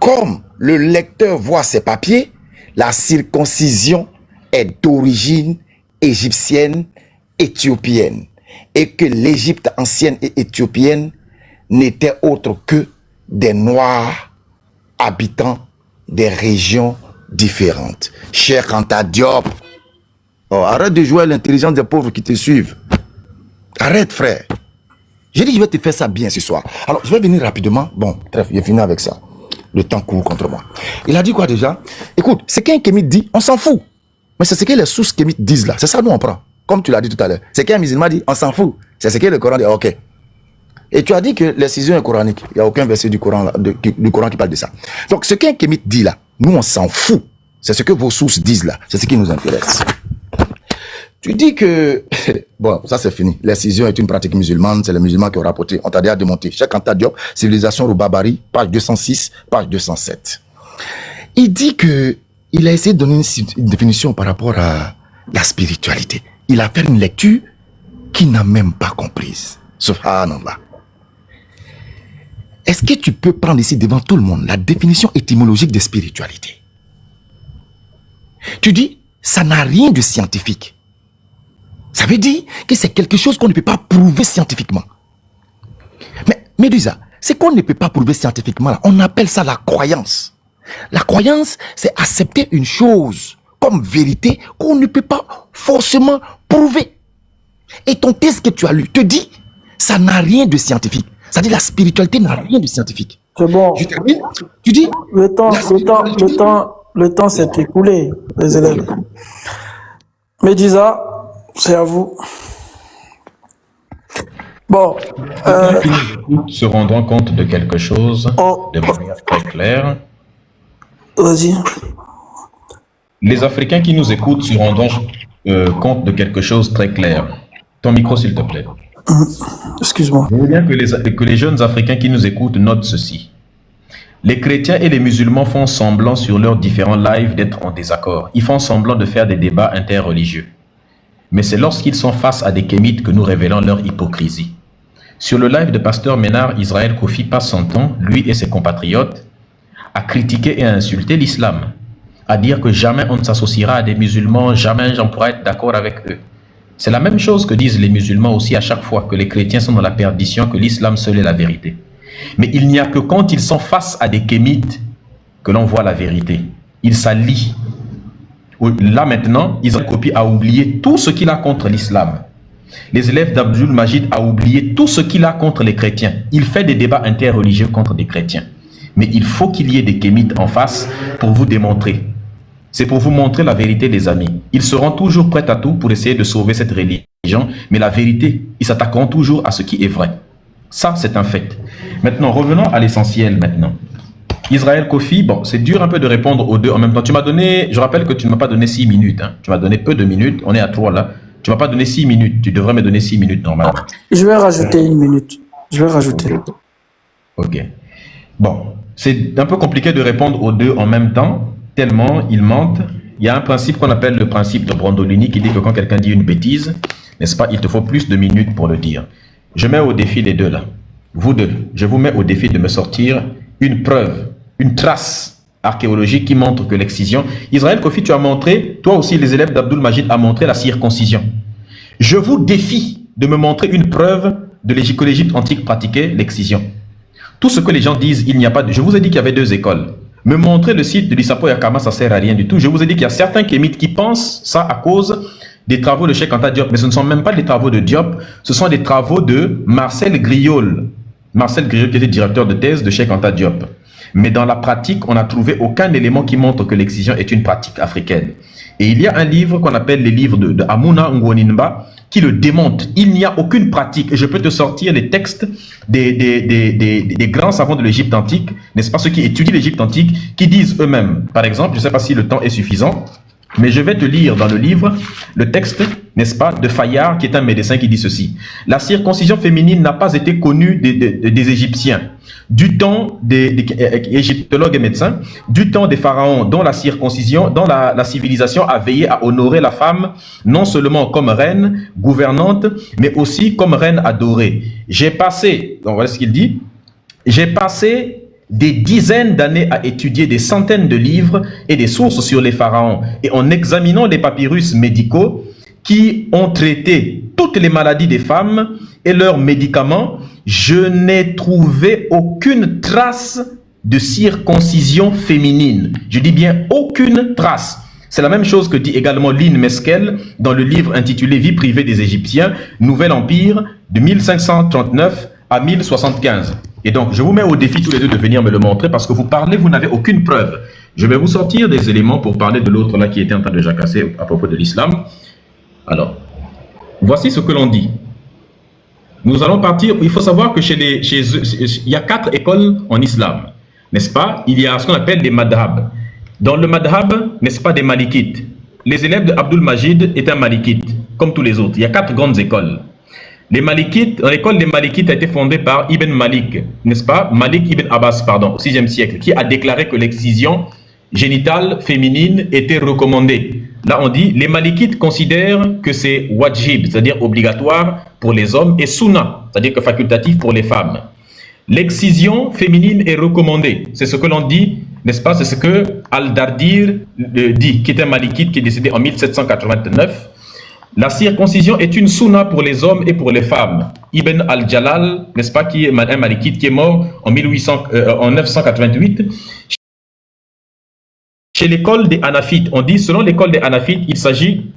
comme le lecteur voit ses papiers, la circoncision est d'origine égyptienne, éthiopienne, et que l'Égypte ancienne et éthiopienne n'étaient autres que des Noirs habitant des régions différentes. Cheikh Anta Diop, arrête de jouer à l'intelligence des pauvres qui te suivent. Arrête, frère. J'ai dit, je vais te faire ça bien ce soir. Alors, je vais venir rapidement. Bon, bref, j'ai fini avec ça. Le temps court contre moi. Il a dit quoi déjà? Écoute, ce qu'un kémite dit, on s'en fout. Mais c'est ce que les sources kémites disent là. C'est ça, nous, on prend. Comme tu l'as dit tout à l'heure. C'est qu'un musulman dit, on s'en fout. C'est ce que le Coran dit. Ok. Et tu as dit que l'excision est coranique. Il n'y a aucun verset du Coran, du Coran qui parle de ça. Donc, ce qu'un kémite dit là, nous, on s'en fout. C'est ce que vos sources disent là. C'est ce qui nous intéresse. Tu dis que... Bon, ça c'est fini. L'excision est une pratique musulmane. C'est les musulmans qui ont rapporté. On t'a déjà démonté. Cheikh Anta Diop, Civilisation Roubabari, page 206, page 207. Il dit que il a essayé de donner une définition par rapport à la spiritualité. Il a fait une lecture qu'il n'a même pas comprise. Subhanallah. Est-ce que tu peux prendre ici devant tout le monde la définition étymologique de spiritualité? Tu dis, ça n'a rien de scientifique. Ça veut dire que c'est quelque chose qu'on ne peut pas prouver scientifiquement. Mais Médusa, ce qu'on ne peut pas prouver scientifiquement, on appelle ça la croyance. La croyance, c'est accepter une chose comme vérité qu'on ne peut pas forcément prouver. Et ton texte que tu as lu te dit, ça n'a rien de scientifique. Ça dit la spiritualité n'a rien de scientifique. C'est bon. Je termine. Tu dis, le temps s'est écoulé, les élèves. Médisa, c'est à vous. Bon. Qui nous écoutent se rendront compte de quelque chose de manière très claire. Vas-y. Les Africains qui nous écoutent se rendront compte de quelque chose très clair. Ton micro, s'il te plaît. Excuse-moi. Je veux bien que les jeunes Africains qui nous écoutent notent ceci. Les chrétiens et les musulmans font semblant sur leurs différents lives d'être en désaccord. Ils font semblant de faire des débats interreligieux. Mais c'est lorsqu'ils sont face à des kémites que nous révélons leur hypocrisie. Sur le live de Pasteur Ménard, Israël Kofi passe son temps, lui et ses compatriotes, à critiquer et à insulter l'islam, à dire que jamais on ne s'associera à des musulmans, jamais j'en pourrai être d'accord avec eux. C'est la même chose que disent les musulmans aussi à chaque fois que les chrétiens sont dans la perdition, que l'islam seul est la vérité. Mais il n'y a que quand ils sont face à des kémites que l'on voit la vérité. Ils s'allient. Là maintenant, Israël Kofi a oublié tout ce qu'il a contre l'islam. Les élèves d'Abdul Majid a oublié tout ce qu'il a contre les chrétiens. Il fait des débats interreligieux contre des chrétiens. Mais il faut qu'il y ait des kémites en face pour vous démontrer. C'est pour vous montrer la vérité, les amis. Ils seront toujours prêts à tout pour essayer de sauver cette religion, mais la vérité, ils s'attaqueront toujours à ce qui est vrai. Ça, c'est un fait. Maintenant, revenons à l'essentiel maintenant. Israël Kofi, bon, c'est dur un peu de répondre aux deux en même temps. Tu m'as donné, je rappelle que tu ne m'as pas donné 6 minutes. Hein. Tu m'as donné peu de minutes, on est à 3 là. Tu ne m'as pas donné 6 minutes, tu devrais me donner 6 minutes normalement. Je vais rajouter 1 minute. Je vais rajouter. Ok. Bon, c'est un peu compliqué de répondre aux deux en même temps, tellement ils mentent. Il y a un principe qu'on appelle le principe de Brandolini qui dit que quand quelqu'un dit une bêtise, n'est-ce pas, il te faut plus de minutes pour le dire. Je mets au défi les deux là. Vous deux, je vous mets au défi de me sortir une preuve, une trace archéologique qui montre que l'excision... Israël Kofi, tu as montré, toi aussi les élèves d'Abdul Majid a montré la circoncision. Je vous défie de me montrer une preuve de l'Égypte antique pratiquait l'excision. Tout ce que les gens disent, il n'y a pas de... Je vous ai dit qu'il y avait 2 écoles. Me montrer le site de l'Issapo Yakama, ça ne sert à rien du tout. Je vous ai dit qu'il y a certains kémites qui pensent ça à cause des travaux de Cheikh Anta Diop. Mais ce ne sont même pas des travaux de Diop, ce sont des travaux de Marcel Griol. Marcel Griol qui était directeur de thèse de Cheikh Anta Diop. Mais dans la pratique, on n'a trouvé aucun élément qui montre que l'excision est une pratique africaine. Et il y a un livre qu'on appelle les livres de Amuna Ngwoninba qui le démontre. Il n'y a aucune pratique. Et je peux te sortir les textes des grands savants de l'Égypte antique, n'est-ce pas, ceux qui étudient l'Égypte antique, qui disent eux-mêmes, par exemple, je ne sais pas si le temps est suffisant, mais je vais te lire dans le livre le texte, n'est-ce pas, de Fayard, qui est un médecin qui dit ceci. La circoncision féminine n'a pas été connue des Égyptiens. Du temps des égyptologues et médecins, du temps des pharaons, dont la circoncision, dont la civilisation a veillé à honorer la femme, non seulement comme reine, gouvernante, mais aussi comme reine adorée. J'ai passé, donc voilà ce qu'il dit, j'ai passé des dizaines d'années à étudier des centaines de livres et des sources sur les pharaons. Et en examinant les papyrus médicaux qui ont traité toutes les maladies des femmes et leurs médicaments, je n'ai trouvé aucune trace de circoncision féminine. Je dis bien aucune trace. C'est la même chose que dit également Lynn Meskel dans le livre intitulé Vie privée des Égyptiens, Nouvel Empire de 1539 à 1075. Et donc, je vous mets au défi tous les deux de venir me le montrer parce que vous parlez, vous n'avez aucune preuve. Je vais vous sortir des éléments pour parler de l'autre là qui était en train de jacasser à propos de l'islam. Alors, voici ce que l'on dit. Nous allons partir. Il faut savoir que il y a 4 écoles en islam, n'est-ce pas? Il y a ce qu'on appelle des madhab. Dans le madhab, n'est-ce pas, des malikites. Les élèves de Abdul Majid étaient un malikite, comme tous les autres. Il y a 4 grandes écoles. Les malikites, l'école des malikites a été fondée par Ibn Malik, n'est-ce pas? Malik Ibn Abbas, pardon, au 6e siècle, qui a déclaré que l'excision génitale féminine était recommandée. Là, on dit, les malikites considèrent que c'est wajib, c'est-à-dire obligatoire pour les hommes, et sunna, c'est-à-dire que facultatif pour les femmes. L'excision féminine est recommandée. C'est ce que l'on dit, n'est-ce pas? C'est ce que Al-Dardir dit, qui est un malikite qui est décédé en 1789. La circoncision est une sunna pour les hommes et pour les femmes. Ibn al-Jalal, n'est-ce pas, qui est un malikite qui est mort en 988. Chez l'école des Hanafites, on dit, selon l'école des Hanafites, il s'agit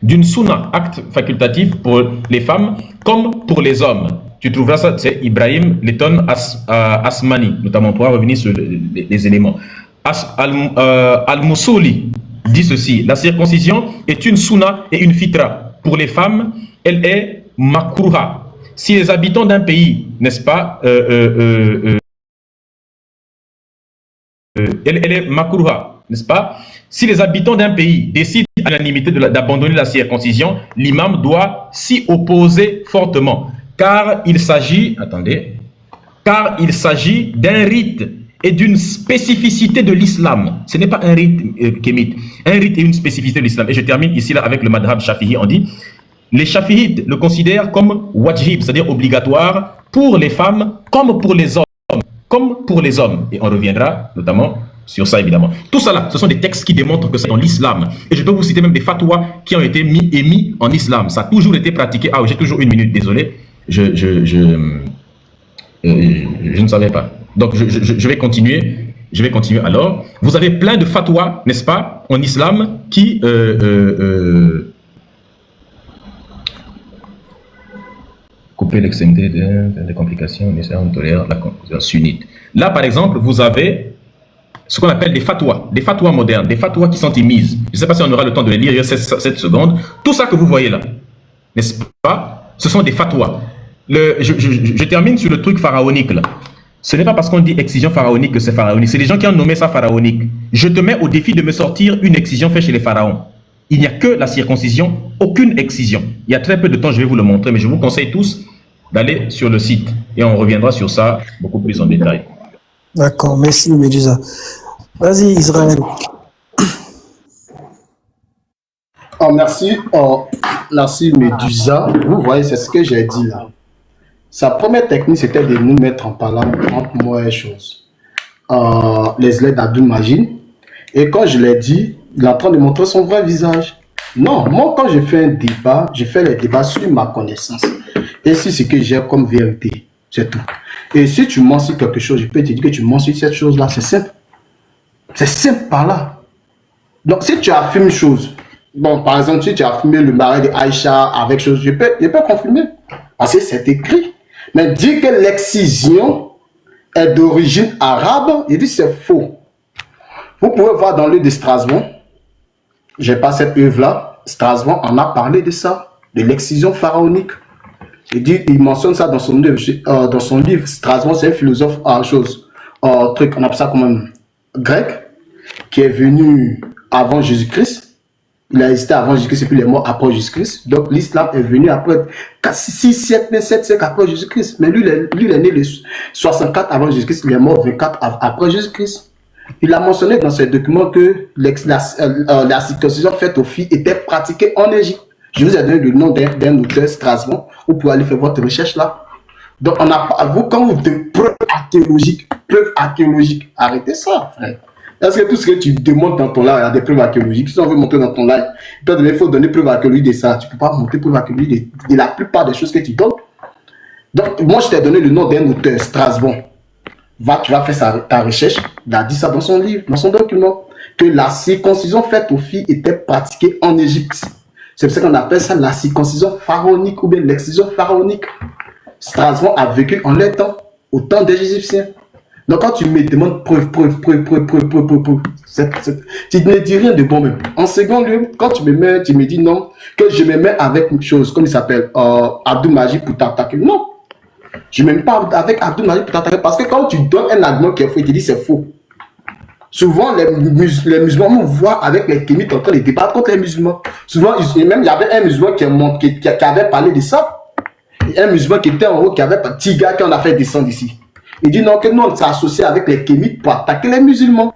d'une sunna, acte facultatif pour les femmes comme pour les hommes. Tu trouveras ça, c'est Ibrahim Letton Asmani, notamment, on pourra revenir sur les éléments. Al-Moussouli dit ceci: la circoncision est une sunna et une fitra. Pour les femmes, elle est makruha. Si les habitants d'un pays, n'est-ce pas, elle est makruha, n'est-ce pas? Si les habitants d'un pays décident à l'unanimité d'abandonner la circoncision, l'imam doit s'y opposer fortement, car il s'agit, d'un rite et d'une spécificité de l'islam. Ce n'est pas un rite kémite, un rite et une spécificité de l'islam. Et je termine ici là avec le madhab shafi'i. On dit, les shafi'ites le considèrent comme wajib, c'est-à-dire obligatoire pour les femmes comme pour les hommes. Comme pour les hommes. Et on reviendra notamment sur ça, évidemment. Tout ça là, ce sont des textes qui démontrent que c'est dans l'islam. Et je peux vous citer même des fatwas qui ont été émis en islam. Ça a toujours été pratiqué. Ah, j'ai toujours une minute, désolé. Je ne savais pas. Donc, je vais continuer. Je vais continuer alors. Vous avez plein de fatwas, n'est-ce pas, en islam qui... couper l'extrémité des complications, l'islam tolère la sunnite. Là, par exemple, vous avez ce qu'on appelle des fatwas modernes, des fatwas qui sont émises. Je ne sais pas si on aura le temps de les lire, il y a 7 secondes. Tout ça que vous voyez là, n'est-ce pas, ce sont des fatwas. Je termine sur le truc pharaonique là. Ce n'est pas parce qu'on dit excision pharaonique que c'est pharaonique. C'est les gens qui ont nommé ça pharaonique. Je te mets au défi de me sortir une excision faite chez les pharaons. Il n'y a que la circoncision, aucune excision. Il y a très peu de temps, je vais vous le montrer, mais je vous conseille tous d'aller sur le site et on reviendra sur ça beaucoup plus en détail. D'accord, merci Medusa. Vas-y Israël. Merci Medusa. Vous voyez, c'est ce que j'ai dit là. Sa première technique, c'était de nous mettre en parlant entre moi et chose. Les élèves d'Abdul Majid. Et quand je l'ai dit, il est en train de montrer son vrai visage. Non, moi quand je fais un débat, je fais les débats sur ma connaissance. Et sur ce que j'ai comme vérité. C'est tout. Et si tu mentionnes quelque chose, je peux te dire que tu mentionnes cette chose-là. C'est simple. C'est simple par là. Donc si tu affirmes une chose, bon par exemple, si tu as affirmé le mari d'Aïcha avec chose, je peux confirmer. Parce que c'est écrit. Mais dire que l'excision est d'origine arabe, il dit c'est faux. Vous pouvez voir dans l'œuvre de Strasbourg, j'ai pas cette œuvre-là, Strasbourg en a parlé de ça, de l'excision pharaonique. Il mentionne ça dans son livre, Strasbourg, c'est un philosophe, on appelle ça comme grec, qui est venu avant Jésus-Christ. Il a existé avant Jésus-Christ et puis il est mort après Jésus-Christ. Donc l'islam est venu après 6 siècles, 7 siècles après Jésus-Christ. Mais lui, il est né le 64 avant Jésus-Christ, il est mort 24 après Jésus-Christ. Il a mentionné dans ses documents que la circoncision faite aux filles était pratiquée en Égypte. Je vous ai donné le nom d'un auteur Strasbourg. Vous pouvez aller faire votre recherche là. Donc, quand vous dites preuve archéologique, arrêtez ça, frère. Est-ce que tout ce que tu demandes dans ton live, il y a des preuves archéologiques? Si on veut montrer dans ton live, il faut donner preuve archéologique de ça. Tu ne peux pas montrer preuve archéologique de la plupart des choses que tu donnes. Donc, moi, je t'ai donné le nom d'un auteur Strasbourg. Tu vas faire ta recherche. Il a dit ça dans son livre, dans son document, que la circoncision faite aux filles était pratiquée en Égypte. C'est pour ça qu'on appelle ça la circoncision pharaonique ou bien l'excision pharaonique. Strasbourg a vécu en leur temps, au temps des Égyptiens. Donc quand tu me demandes preuve, tu ne dis rien de bon même. En second lieu, quand tu me dis non, que je me mets avec une chose, comme il s'appelle, Abdou Maji pour t'attaquer. Non, je ne me mets pas avec Abdou Maji pour t'attaquer parce que quand tu donnes un argument qui est faux, il te dit c'est faux. Souvent, les musulmans nous voient avec les kémites en train de débattre contre les musulmans. Souvent, même il y avait un musulman qui avait parlé de ça. Un musulman qui était en haut, qui avait un petit gars qu'on a fait descendre ici. Il dit non, que nous, on s'associe avec les kémites pour attaquer les musulmans.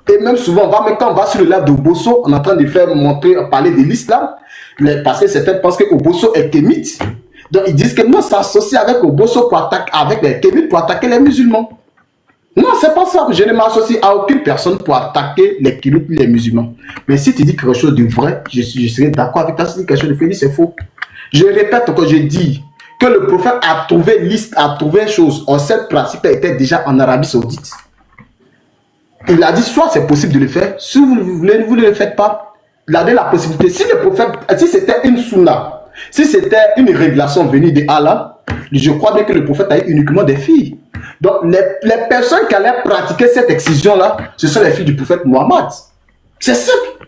Et même souvent, quand on va sur le live de Bosso, on est en train de faire parler de l'islam, parce que certains pensent que Obosso est kémite. Donc, ils disent que nous, on s'associe avec Obosso avec les kémites pour attaquer les musulmans. Non, c'est pas ça. Je ne m'associe à aucune personne pour attaquer les kémites les musulmans. Mais si tu dis quelque chose de vrai, je serai d'accord avec toi. Si tu dis quelque chose de faux, c'est faux. Je répète quand je dis que le prophète a trouvé chose. Cette pratique était déjà en Arabie Saoudite. Il a dit soit c'est possible de le faire, si vous voulez, vous ne le faites pas. Il a donné la possibilité. Si le prophète, si c'était une sunna, si c'était une révélation venue de Allah, je crois bien que le prophète a eu uniquement des filles. Donc les personnes qui allaient pratiquer cette excision-là, ce sont les filles du prophète Mohammed. C'est simple.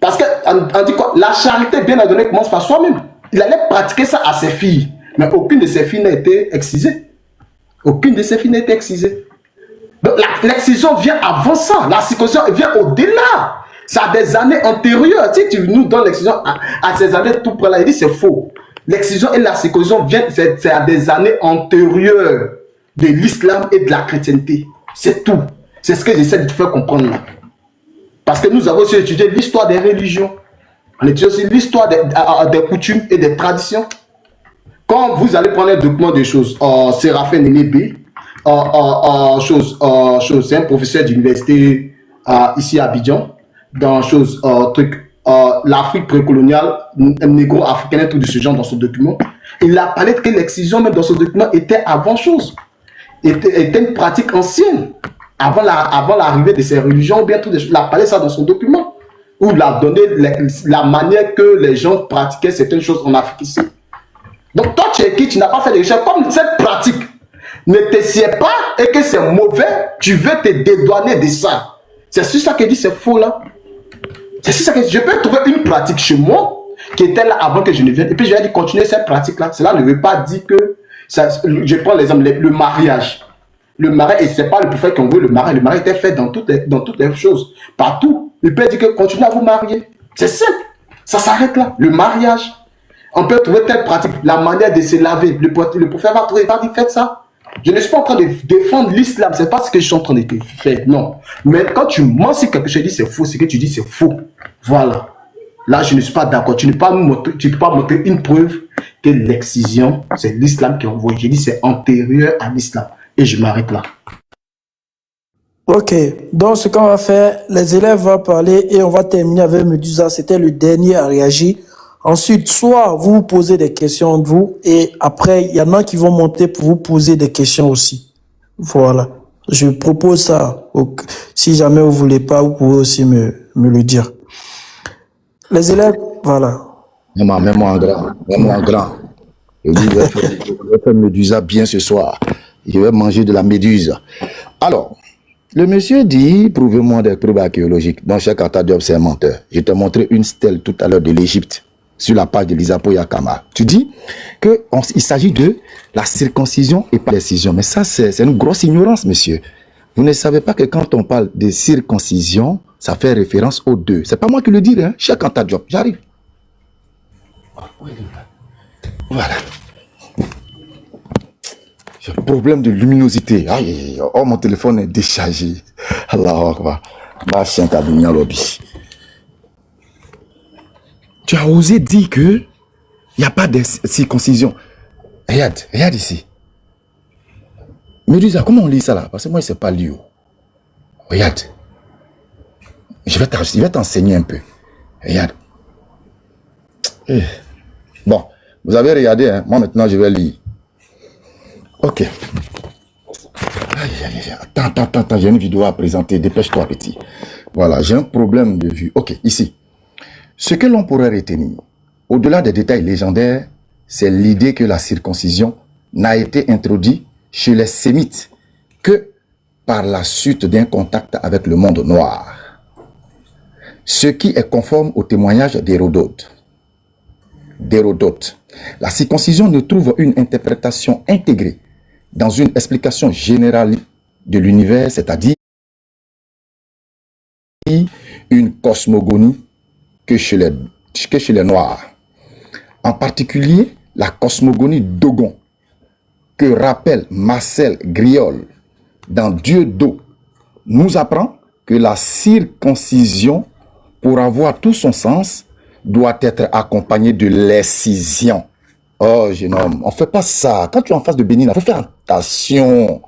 Parce qu'on dit quoi? La charité bien ordonnée commence par soi-même. Il allait pratiquer ça à ses filles. Mais aucune de ses filles n'a été excisée. Aucune de ses filles n'a été excisée. Donc l'excision vient avant ça. La circoncision vient au-delà. Ça a des années antérieures. Si tu nous donnes l'excision à ces années tout près là, il dit c'est faux. L'excision et la circoncision viennent, c'est à des années antérieures de l'islam et de la chrétienté. C'est tout. C'est ce que j'essaie de te faire comprendre là. Parce que nous avons aussi étudié l'histoire des religions. On étudie aussi l'histoire des coutumes et des traditions. Quand vous allez prendre un document des choses, Séraphin Nénébé, c'est un professeur d'université ici à Abidjan, dans l'Afrique précoloniale, négro-africaine, un truc de ce genre dans son document. Il a parlé que l'excision même dans son document était avant chose, était une pratique ancienne, avant l'arrivée de ces religions, ou bien tout des choses. Il a parlé ça dans son document, où il a donné la manière que les gens pratiquaient certaines choses en Afrique ici. Donc toi tu es qui, tu n'as pas fait de recherche, comme cette pratique ne te sied pas et que c'est mauvais, tu veux te dédouaner de ça. C'est sur ça qu'il dit c'est faux là. C'est sur ça que je peux trouver une pratique chez moi qui était là avant que je ne vienne. Et puis je vais dire continuer cette pratique là. Cela ne veut pas dire que ça, je prends l'exemple le mariage. Le mariage, et c'est pas le prophète qui envoie le mariage. Le mariage était fait dans toutes les choses. Partout. Il peut dire que continuez à vous marier. C'est simple. Ça s'arrête là. Le mariage. On peut trouver telle pratique. La manière de se laver. Le prophète va trouver, il va dire faites ça. Je ne suis pas en train de défendre l'islam, c'est pas ce que je suis en train de faire, non. Mais quand tu mentionnes quelque chose, c'est faux, ce que tu dis c'est faux. Voilà. Là, je ne suis pas d'accord. Tu ne peux pas montrer une preuve que l'excision, c'est l'islam qui envoie. Je dis c'est antérieur à l'islam. Et je m'arrête là. Ok, donc ce qu'on va faire, les élèves vont parler et on va terminer avec Medusa. C'était le dernier à réagir. Ensuite, soit vous vous posez des questions entre vous et après, il y en a qui vont monter pour vous poser des questions aussi. Voilà. Je propose ça. Si jamais vous voulez pas, vous pouvez aussi me le dire. Les élèves, voilà. Mets-moi en grand. Mets-moi en grand. Je vais faire Médusa bien ce soir. Je vais manger de la méduse. Alors, le monsieur dit, prouvez-moi des preuves archéologiques. Donc, Cheikh Anta Diop, c'est un menteur. Je t'ai montré une stèle tout à l'heure de l'Égypte, sur la page de l'Isapo Yakama. Tu dis qu'il s'agit de la circoncision et pas l'excision. Mais ça, c'est une grosse ignorance, monsieur. Vous ne savez pas que quand on parle de circoncision, ça fait référence aux deux. C'est pas moi qui le dis, hein. Cheikh Anta Diop, j'arrive. Voilà. J'ai un problème de luminosité. Aïe, oh, mon téléphone est déchargé. Allahu Akbar. Lobby. Tu as osé dire que il n'y a pas de circoncision. Regarde ici. Médusa, comment on lit ça là? Parce que moi, je ne sais pas lire. Regarde. Je vais t'enseigner un peu. Regarde. Bon, vous avez regardé, hein? Moi maintenant, je vais lire. Ok. Attends, j'ai une vidéo à présenter. Dépêche-toi, petit. Voilà, j'ai un problème de vue. Ok, ici. Ce que l'on pourrait retenir, au-delà des détails légendaires, c'est l'idée que la circoncision n'a été introduite chez les Sémites que par la suite d'un contact avec le monde noir, ce qui est conforme au témoignage d'Hérodote. La circoncision ne trouve une interprétation intégrée dans une explication générale de l'univers, c'est-à-dire une cosmogonie que chez les Noirs. En particulier, la cosmogonie Dogon, que rappelle Marcel Griol dans Dieu d'eau, nous apprend que la circoncision, pour avoir tout son sens, doit être accompagnée de l'excision. Oh, jeune homme, on ne fait pas ça. Quand tu es en face de Bénin, il faut faire attention.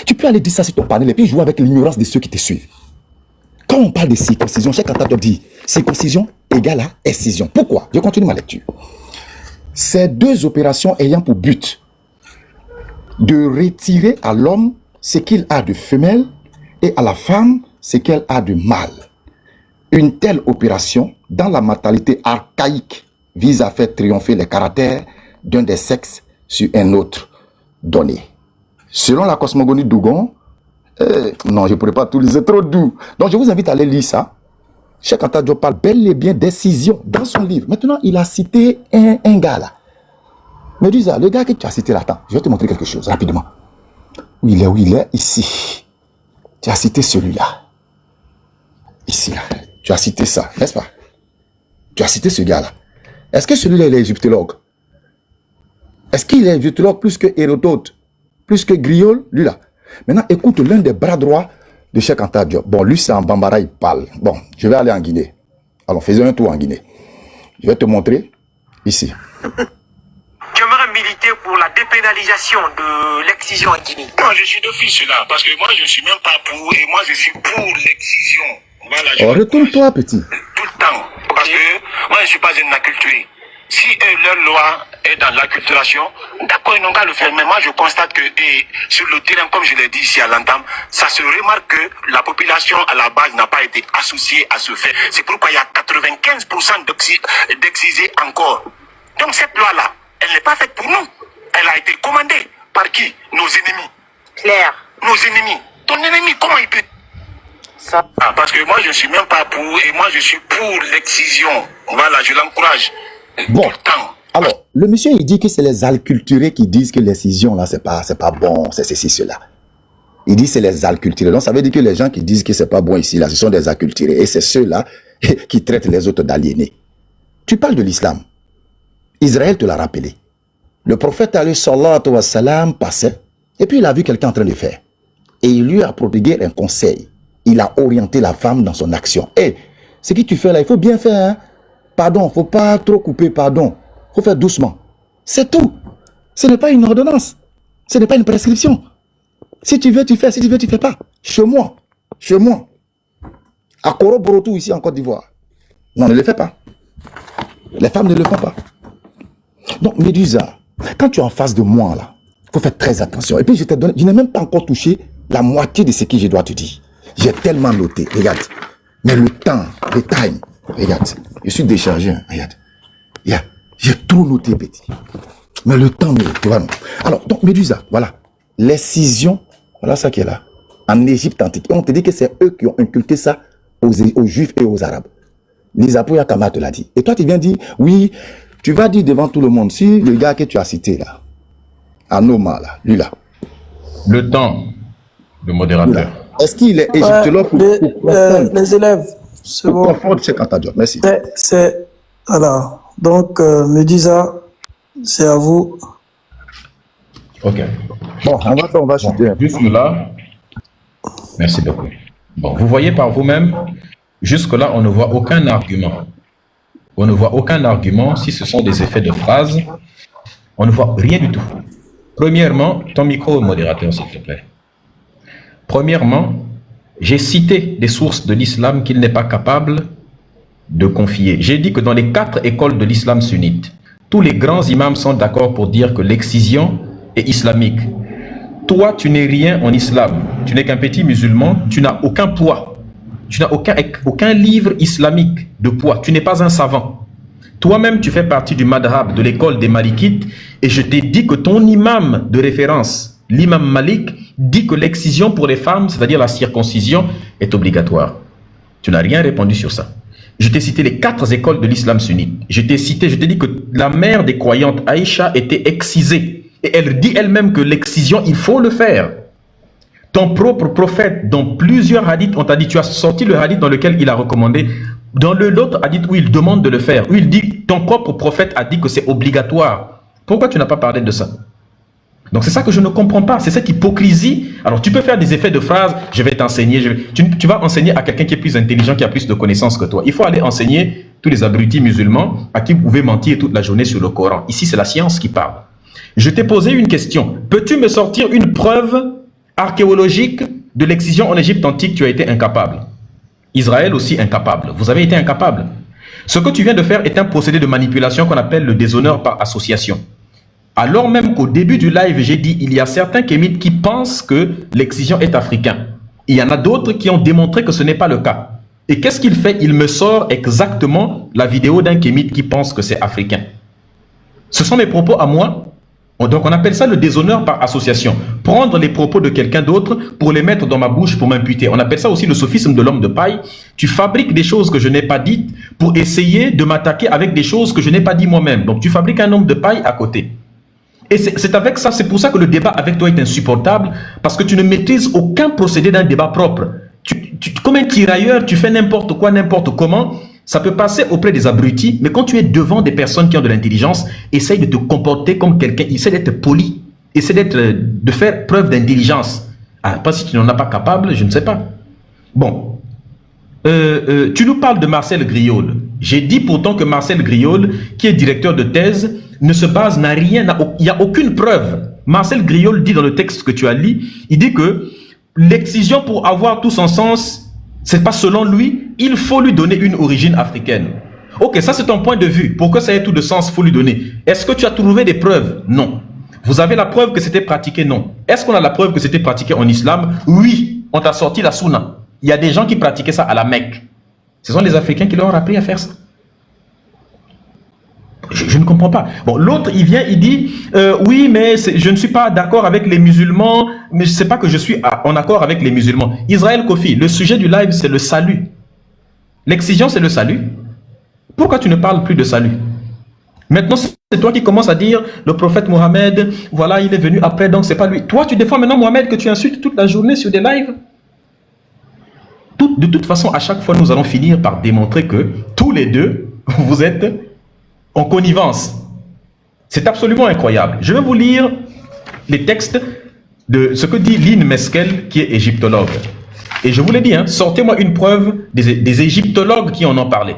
Tu peux aller dire ça sur ton panel et puis jouer avec l'ignorance de ceux qui te suivent. Quand on parle de circoncision, chaque cantateur dit circoncision égale à excision. Pourquoi? Je continue ma lecture. Ces deux opérations ayant pour but de retirer à l'homme ce qu'il a de femelle et à la femme ce qu'elle a de mâle. Une telle opération, dans la mentalité archaïque, vise à faire triompher les caractères d'un des sexes sur un autre donné. Selon la cosmogonie Dogon, non, je ne pourrais pas tout lire, c'est trop doux. Donc, je vous invite à aller lire ça. Cheikh Anta Diop parle bel et bien d'excision dans son livre. Maintenant, il a cité un gars là. Médusa, le gars que tu as cité là, attends, je vais te montrer quelque chose rapidement. Où il est, ici. Tu as cité celui-là. Ici, là. Tu as cité ça, n'est-ce pas? Tu as cité ce gars-là. Est-ce que celui-là, il est égyptologue? Est-ce qu'il est égyptologue plus que Hérodote? Plus que Griol? Lui là. Maintenant, écoute l'un des bras droits de Cheikh Anta Diop. Bon, lui, c'est en Bambara, il parle. Bon, je vais aller en Guinée. Alors, faisons un tour en Guinée. Je vais te montrer ici. J'aimerais militer pour la dépénalisation de l'excision en Guinée. Non, je suis d'office là, parce que moi, je ne suis même pas pour, et moi, je suis pour l'excision. Voilà, retourne-toi, petit. Tout le temps. Parce que moi, je ne suis pas un acculturé. Si leur loi est dans l'acculturation, d'accord, ils n'ont qu'à le faire. Mais moi, je constate que sur le terrain, comme je l'ai dit ici à l'entame, ça se remarque que la population à la base n'a pas été associée à ce fait. C'est pourquoi il y a 95% d'excisés encore. Donc cette loi-là, elle n'est pas faite pour nous. Elle a été commandée par qui? Nos ennemis. Claire. Nos ennemis. Ton ennemi, comment il peut... Ça. Ah, parce que moi, je ne suis même pas pour, et moi, je suis pour l'excision. Voilà, je l'encourage. Bon, alors, le monsieur, il dit que c'est les alculturés qui disent que l'excision, là, c'est pas bon, c'est ceci, cela. Il dit que c'est les alculturés. Donc, ça veut dire que les gens qui disent que c'est pas bon ici, là, ce sont des alculturés. Et c'est ceux-là qui traitent les autres d'aliénés. Tu parles de l'islam. Israël te l'a rappelé. Le prophète, alayhi salatu wa salam, passait, et puis il a vu quelqu'un en train de faire. Et il lui a prodigué un conseil. Il a orienté la femme dans son action. Eh, ce que tu fais là, il faut bien faire, hein. Pardon, il ne faut pas trop couper, pardon. Il faut faire doucement. C'est tout. Ce n'est pas une ordonnance. Ce n'est pas une prescription. Si tu veux, tu fais. Si tu veux, tu ne fais pas. Chez moi. Chez moi. À Koro-Borotou, ici en Côte d'Ivoire. Non, ne le fais pas. Les femmes ne le font pas. Donc, Médusa, quand tu es en face de moi, là, il faut faire très attention. Et puis, je n'ai même pas encore touché la moitié de ce que je dois te dire. J'ai tellement noté. Regarde. Mais le temps, le time, regarde. Je suis déchargé, hein. Regarde. J'ai trop noté, petit. Mais le temps, tu vois, non. Alors, donc, Médusa, voilà. L'excision, voilà ça qui est là. En Égypte antique. Et on te dit que c'est eux qui ont inculqué ça aux Juifs et aux Arabes. Lisa Pouya Kama te l'a dit. Et toi, tu viens dire, oui, tu vas dire devant tout le monde, si le gars que tu as cité là, Anoma, là, lui là. Le temps, le modérateur. Est-ce qu'il est égyptologue les élèves, c'est bon. Merci. Voilà. Donc, Médusa, c'est à vous. Ok. Bon, on va chuter. Jusque-là, merci beaucoup. Bon, vous voyez par vous-même, jusque-là, on ne voit aucun argument. On ne voit aucun argument si ce sont des effets de phrases. On ne voit rien du tout. Premièrement, ton micro, modérateur, s'il te plaît. Premièrement, j'ai cité des sources de l'islam qu'il n'est pas capable de confier. J'ai dit que dans les 4 écoles de l'islam sunnite, tous les grands imams sont d'accord pour dire que l'excision est islamique. Toi, tu n'es rien en islam. Tu n'es qu'un petit musulman. Tu n'as aucun poids. Tu n'as aucun livre islamique de poids. Tu n'es pas un savant. Toi-même, tu fais partie du madhab, de l'école des Malikites, et je t'ai dit que ton imam de référence, l'imam Malik, dit que l'excision pour les femmes, c'est-à-dire la circoncision, est obligatoire? Tu n'as rien répondu sur ça. Je t'ai cité les 4 écoles de l'islam sunnite. Je t'ai dit que la mère des croyantes, Aïcha, était excisée. Et elle dit elle-même que l'excision, il faut le faire. Ton propre prophète, dans plusieurs hadiths, on t'a dit, tu as sorti le hadith dans lequel il a recommandé, dans l'autre hadith où il demande de le faire, où il dit, ton propre prophète a dit que c'est obligatoire. Pourquoi tu n'as pas parlé de ça? Donc c'est ça que je ne comprends pas, c'est cette hypocrisie. Alors tu peux faire des effets de phrases, je vais t'enseigner, tu vas enseigner à quelqu'un qui est plus intelligent, qui a plus de connaissances que toi. Il faut aller enseigner tous les abrutis musulmans à qui vous pouvez mentir toute la journée sur le Coran. Ici c'est la science qui parle. Je t'ai posé une question, peux-tu me sortir une preuve archéologique de l'excision en Égypte antique? Tu as été incapable. Israël aussi incapable, vous avez été incapable. Ce que tu viens de faire est un procédé de manipulation qu'on appelle le déshonneur par association. Alors même qu'au début du live, j'ai dit, il y a certains kémites qui pensent que l'excision est africain. Il y en a d'autres qui ont démontré que ce n'est pas le cas. Et qu'est-ce qu'il fait? Il me sort exactement la vidéo d'un kémite qui pense que c'est africain. Ce sont mes propos à moi. Donc on appelle ça le déshonneur par association. Prendre les propos de quelqu'un d'autre pour les mettre dans ma bouche pour m'imputer. On appelle ça aussi le sophisme de l'homme de paille. Tu fabriques des choses que je n'ai pas dites pour essayer de m'attaquer avec des choses que je n'ai pas dit moi-même. Donc tu fabriques un homme de paille à côté. Et c'est avec ça, c'est pour ça que le débat avec toi est insupportable, parce que tu ne maîtrises aucun procédé d'un débat propre. Comme un tirailleur, tu fais n'importe quoi, n'importe comment, ça peut passer auprès des abrutis, mais quand tu es devant des personnes qui ont de l'intelligence, essaye de te comporter comme quelqu'un, essaye d'être poli, essaye de faire preuve d'intelligence. Pas si tu n'en as pas capable, je ne sais pas. Bon, tu nous parles de Marcel Griol. J'ai dit pourtant que Marcel Griol, qui est directeur de thèse, ne se base, n'a rien, il n'y a aucune preuve. Marcel Griol dit dans le texte que tu as lu, il dit que l'excision pour avoir tout son sens, c'est pas selon lui, il faut lui donner une origine africaine. Ok, ça c'est ton point de vue. Pour que ça ait tout de sens, il faut lui donner. Est-ce que tu as trouvé des preuves? Non. Vous avez la preuve que c'était pratiqué? Non. Est-ce qu'on a la preuve que c'était pratiqué en islam? Oui. On t'a sorti la sunna. Il y a des gens qui pratiquaient ça à la Mecque. Ce sont les Africains qui leur ont appris à faire ça. Je ne comprends pas. Bon, l'autre, il vient, il dit, oui, mais je ne suis pas d'accord avec les musulmans, mais je ne sais pas que je suis en accord avec les musulmans. Israël Kofi, le sujet du live, c'est le salut. L'excision, c'est le salut. Pourquoi tu ne parles plus de salut? Maintenant, c'est toi qui commences à dire, le prophète Mohammed, voilà, il est venu après, donc c'est pas lui. Toi, tu défends maintenant Mohammed que tu insultes toute la journée sur des lives. De toute façon, à chaque fois, nous allons finir par démontrer que tous les deux, vous êtes en connivence. C'est absolument incroyable. Je vais vous lire les textes de ce que dit Lynn Meskel, qui est égyptologue. Et je vous l'ai dit, hein, sortez-moi une preuve des égyptologues qui en ont parlé.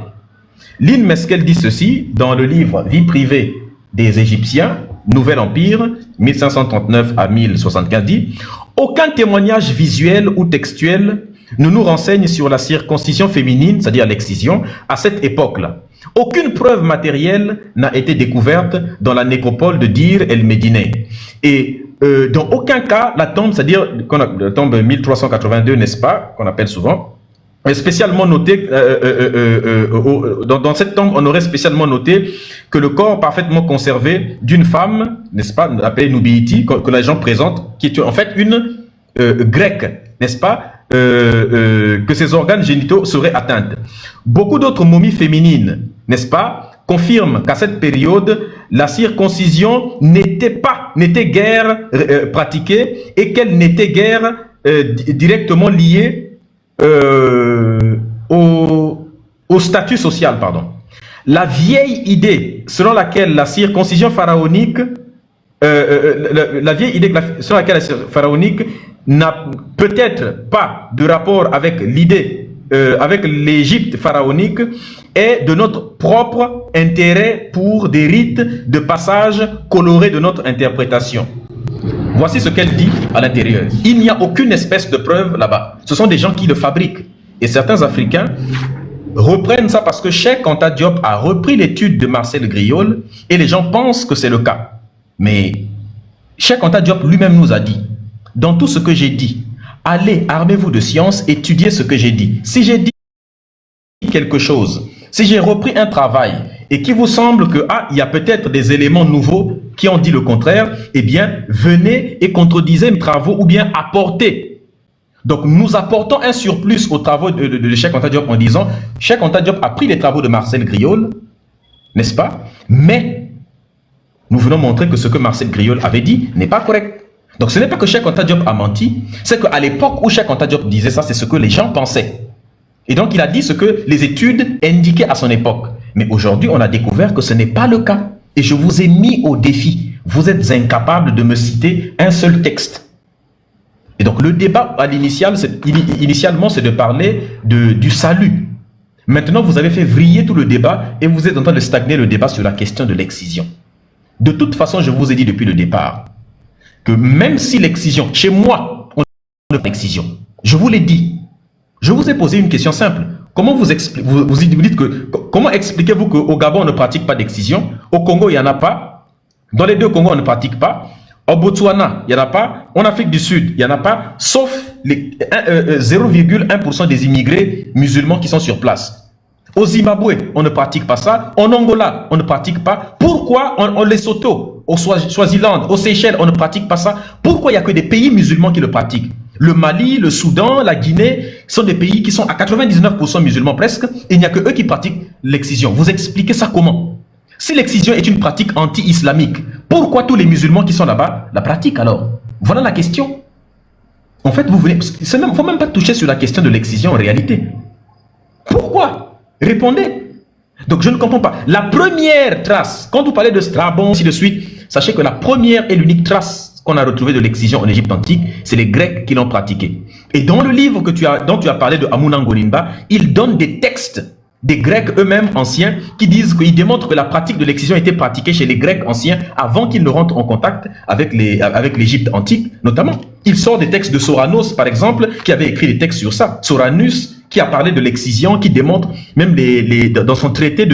Lynn Meskel dit ceci dans le livre Vie privée des Égyptiens, Nouvel Empire, 1539 à 1075, dit « Aucun témoignage visuel ou textuel ne nous renseigne sur la circoncision féminine, c'est-à-dire l'excision, à cette époque-là. Aucune preuve matérielle n'a été découverte dans la nécropole de Dir el-Médinée. Et dans aucun cas, la tombe, c'est-à-dire la tombe 1382, n'est-ce pas, qu'on appelle souvent, est spécialement noté, dans cette tombe, on aurait spécialement noté que le corps parfaitement conservé d'une femme, n'est-ce pas, appelée Nubiiti, que les gens présentent, qui est en fait une grecque, n'est-ce pas, que ses organes génitaux seraient atteints. Beaucoup d'autres momies féminines, n'est-ce pas, confirment qu'à cette période, la circoncision n'était guère pratiquée et qu'elle n'était guère directement liée au statut social, pardon. La vieille idée selon laquelle la circoncision pharaonique, selon laquelle la pharaonique n'a peut-être pas de rapport avec l'idée, avec l'Égypte pharaonique, est de notre propre intérêt pour des rites de passage colorés de notre interprétation. Voici ce qu'elle dit à l'intérieur. Il n'y a aucune espèce de preuve là-bas. Ce sont des gens qui le fabriquent. Et certains Africains reprennent ça parce que Cheikh Anta Diop a repris l'étude de Marcel Griol et les gens pensent que c'est le cas. Mais Cheikh Anta Diop lui-même nous a dit, dans tout ce que j'ai dit, allez, armez-vous de science, étudiez ce que j'ai dit. Si j'ai dit quelque chose, si j'ai repris un travail et qui vous semble que il y a peut-être des éléments nouveaux qui ont dit le contraire, eh bien, venez et contredisez mes travaux ou bien apportez. Donc, nous apportons un surplus aux travaux de Cheikh Anta Diop en disant Cheikh Anta Diop a pris les travaux de Marcel Griol, n'est-ce pas? Mais nous venons montrer que ce que Marcel Griol avait dit n'est pas correct. Donc, ce n'est pas que Cheikh Anta Diop a menti, c'est qu'à l'époque où Cheikh Anta Diop disait ça, c'est ce que les gens pensaient. Et donc, il a dit ce que les études indiquaient à son époque. Mais aujourd'hui, on a découvert que ce n'est pas le cas. Et je vous ai mis au défi. Vous êtes incapable de me citer un seul texte. Et donc, le débat à initialement, c'est de parler du salut. Maintenant, vous avez fait vriller tout le débat et vous êtes en train de stagner le débat sur la question de l'excision. De toute façon, je vous ai dit depuis le départ que même si l'excision, chez moi, on n'a pas d'excision. Je vous l'ai dit. Je vous ai posé une question simple. Comment vous dites comment expliquez-vous qu'au Gabon, on ne pratique pas d'excision? Au Congo, il n'y en a pas. Dans les deux Congos, on ne pratique pas. Au Botswana, il n'y en a pas. En Afrique du Sud, il n'y en a pas. Sauf les 0,1% des immigrés musulmans qui sont sur place. Au Zimbabwe, on ne pratique pas ça. En Angola, on ne pratique pas. Pourquoi en Lesotho, au Swaziland, aux Seychelles, on ne pratique pas ça? Pourquoi il n'y a que des pays musulmans qui le pratiquent? Le Mali, le Soudan, la Guinée sont des pays qui sont à 99% musulmans presque, et il n'y a que eux qui pratiquent l'excision. Vous expliquez ça comment? Si l'excision est une pratique anti-islamique, pourquoi tous les musulmans qui sont là-bas la pratiquent alors? Voilà la question. En fait, il ne faut même pas toucher sur la question de l'excision en réalité. Pourquoi? Répondez. Donc je ne comprends pas. La première trace, quand vous parlez de Strabon, ainsi de suite, sachez que la première et l'unique trace qu'on a retrouvée de l'excision en Égypte antique, c'est les Grecs qui l'ont pratiquée. Et dans le livre dont tu as parlé de Amounan Golimba, il donne des textes des Grecs eux-mêmes anciens qui disent qu'ils démontrent que la pratique de l'excision était pratiquée chez les Grecs anciens avant qu'ils ne rentrent en contact avec l'Égypte antique, notamment. Il sort des textes de Soranos, par exemple, qui avait écrit des textes sur ça. Soranus, qui a parlé de l'excision, qui démontre même dans son traité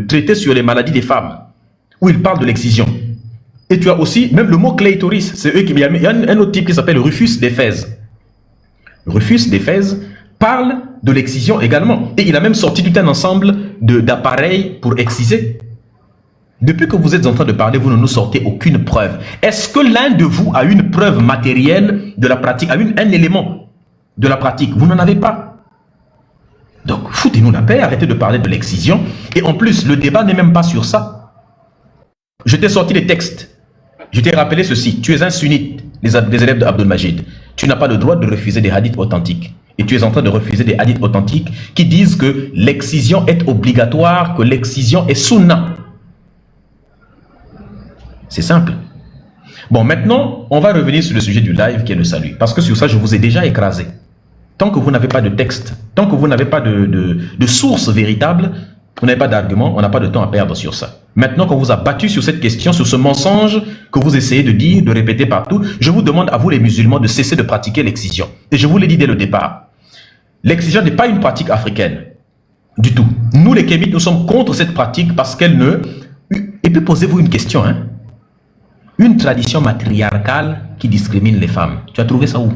traité sur les maladies des femmes, où il parle de l'excision. Et tu as aussi, même le mot clitoris, c'est eux il y a un autre type qui s'appelle Rufus d'Éphèse. Rufus d'Éphèse parle de l'excision également. Et il a même sorti tout un ensemble d'appareils pour exciser. Depuis que vous êtes en train de parler, vous ne nous sortez aucune preuve. Est-ce que l'un de vous a une preuve matérielle de la pratique, un élément de la pratique? Vous n'en avez pas. Donc, foutez-nous la paix, arrêtez de parler de l'excision. Et en plus, le débat n'est même pas sur ça. Je t'ai sorti les textes. Je t'ai rappelé ceci. Tu es un sunnite, les élèves de Abdul Majid. Tu n'as pas le droit de refuser des hadiths authentiques. Et tu es en train de refuser des hadiths authentiques qui disent que l'excision est obligatoire, que l'excision est sunna. C'est simple. Bon, maintenant, on va revenir sur le sujet du live qui est le salut. Parce que sur ça, je vous ai déjà écrasé. Tant que vous n'avez pas de texte, tant que vous n'avez pas de source véritable, vous n'avez pas d'argument, on n'a pas de temps à perdre sur ça. Maintenant qu'on vous a battu sur cette question, sur ce mensonge que vous essayez de dire, de répéter partout, je vous demande à vous les musulmans de cesser de pratiquer l'excision. Et je vous l'ai dit dès le départ. L'excision n'est pas une pratique africaine. Du tout. Nous les Kémites, nous sommes contre cette pratique parce qu'elle ne... Et puis posez-vous une question. Une tradition matriarcale qui discrimine les femmes. Tu as trouvé ça où?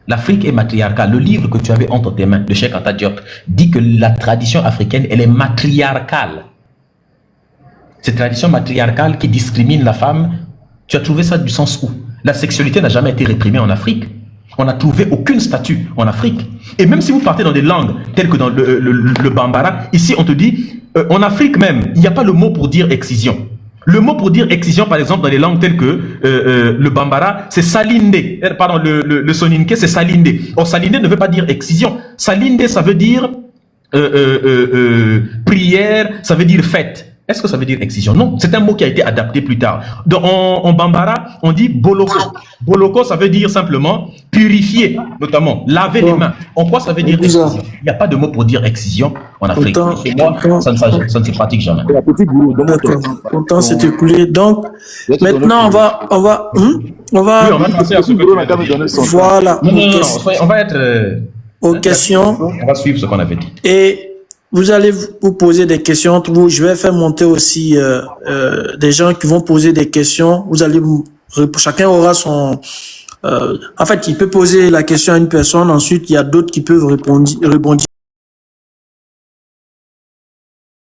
L'Afrique est matriarcale. Le livre que tu avais entre tes mains de Cheikh Anta Diop dit que la tradition africaine, elle est matriarcale. Cette tradition matriarcale qui discrimine la femme, tu as trouvé ça du sens où? La sexualité n'a jamais été réprimée en Afrique. On n'a trouvé aucune statue en Afrique. Et même si vous partez dans des langues telles que dans le Bambara, ici on te dit, en Afrique même, il n'y a pas le mot pour dire excision. Le mot pour dire excision, par exemple, dans les langues telles que le Bambara, c'est salinde. Pardon, le Soninké, c'est salinde. Or, salinde ne veut pas dire excision. Salinde, ça veut dire prière, ça veut dire fête. Est-ce que ça veut dire excision? Non, c'est un mot qui a été adapté plus tard. En Bambara, on dit boloko. Boloko, ça veut dire simplement purifier, notamment laver les mains. En quoi ça veut dire excision? Il n'y a pas de mot pour dire excision en Afrique. Chez moi, ça ne se pratique jamais. Ton temps s'est écoulé. Donc, maintenant, on va passer à ce que tu as dit. Voilà. On va être... aux questions. On va suivre ce qu'on avait dit. Et vous allez vous poser des questions entre vous. Je vais faire monter aussi des gens qui vont poser des questions. Vous allez, chacun aura son... en fait, il peut poser la question à une personne. Ensuite, il y a d'autres qui peuvent répondre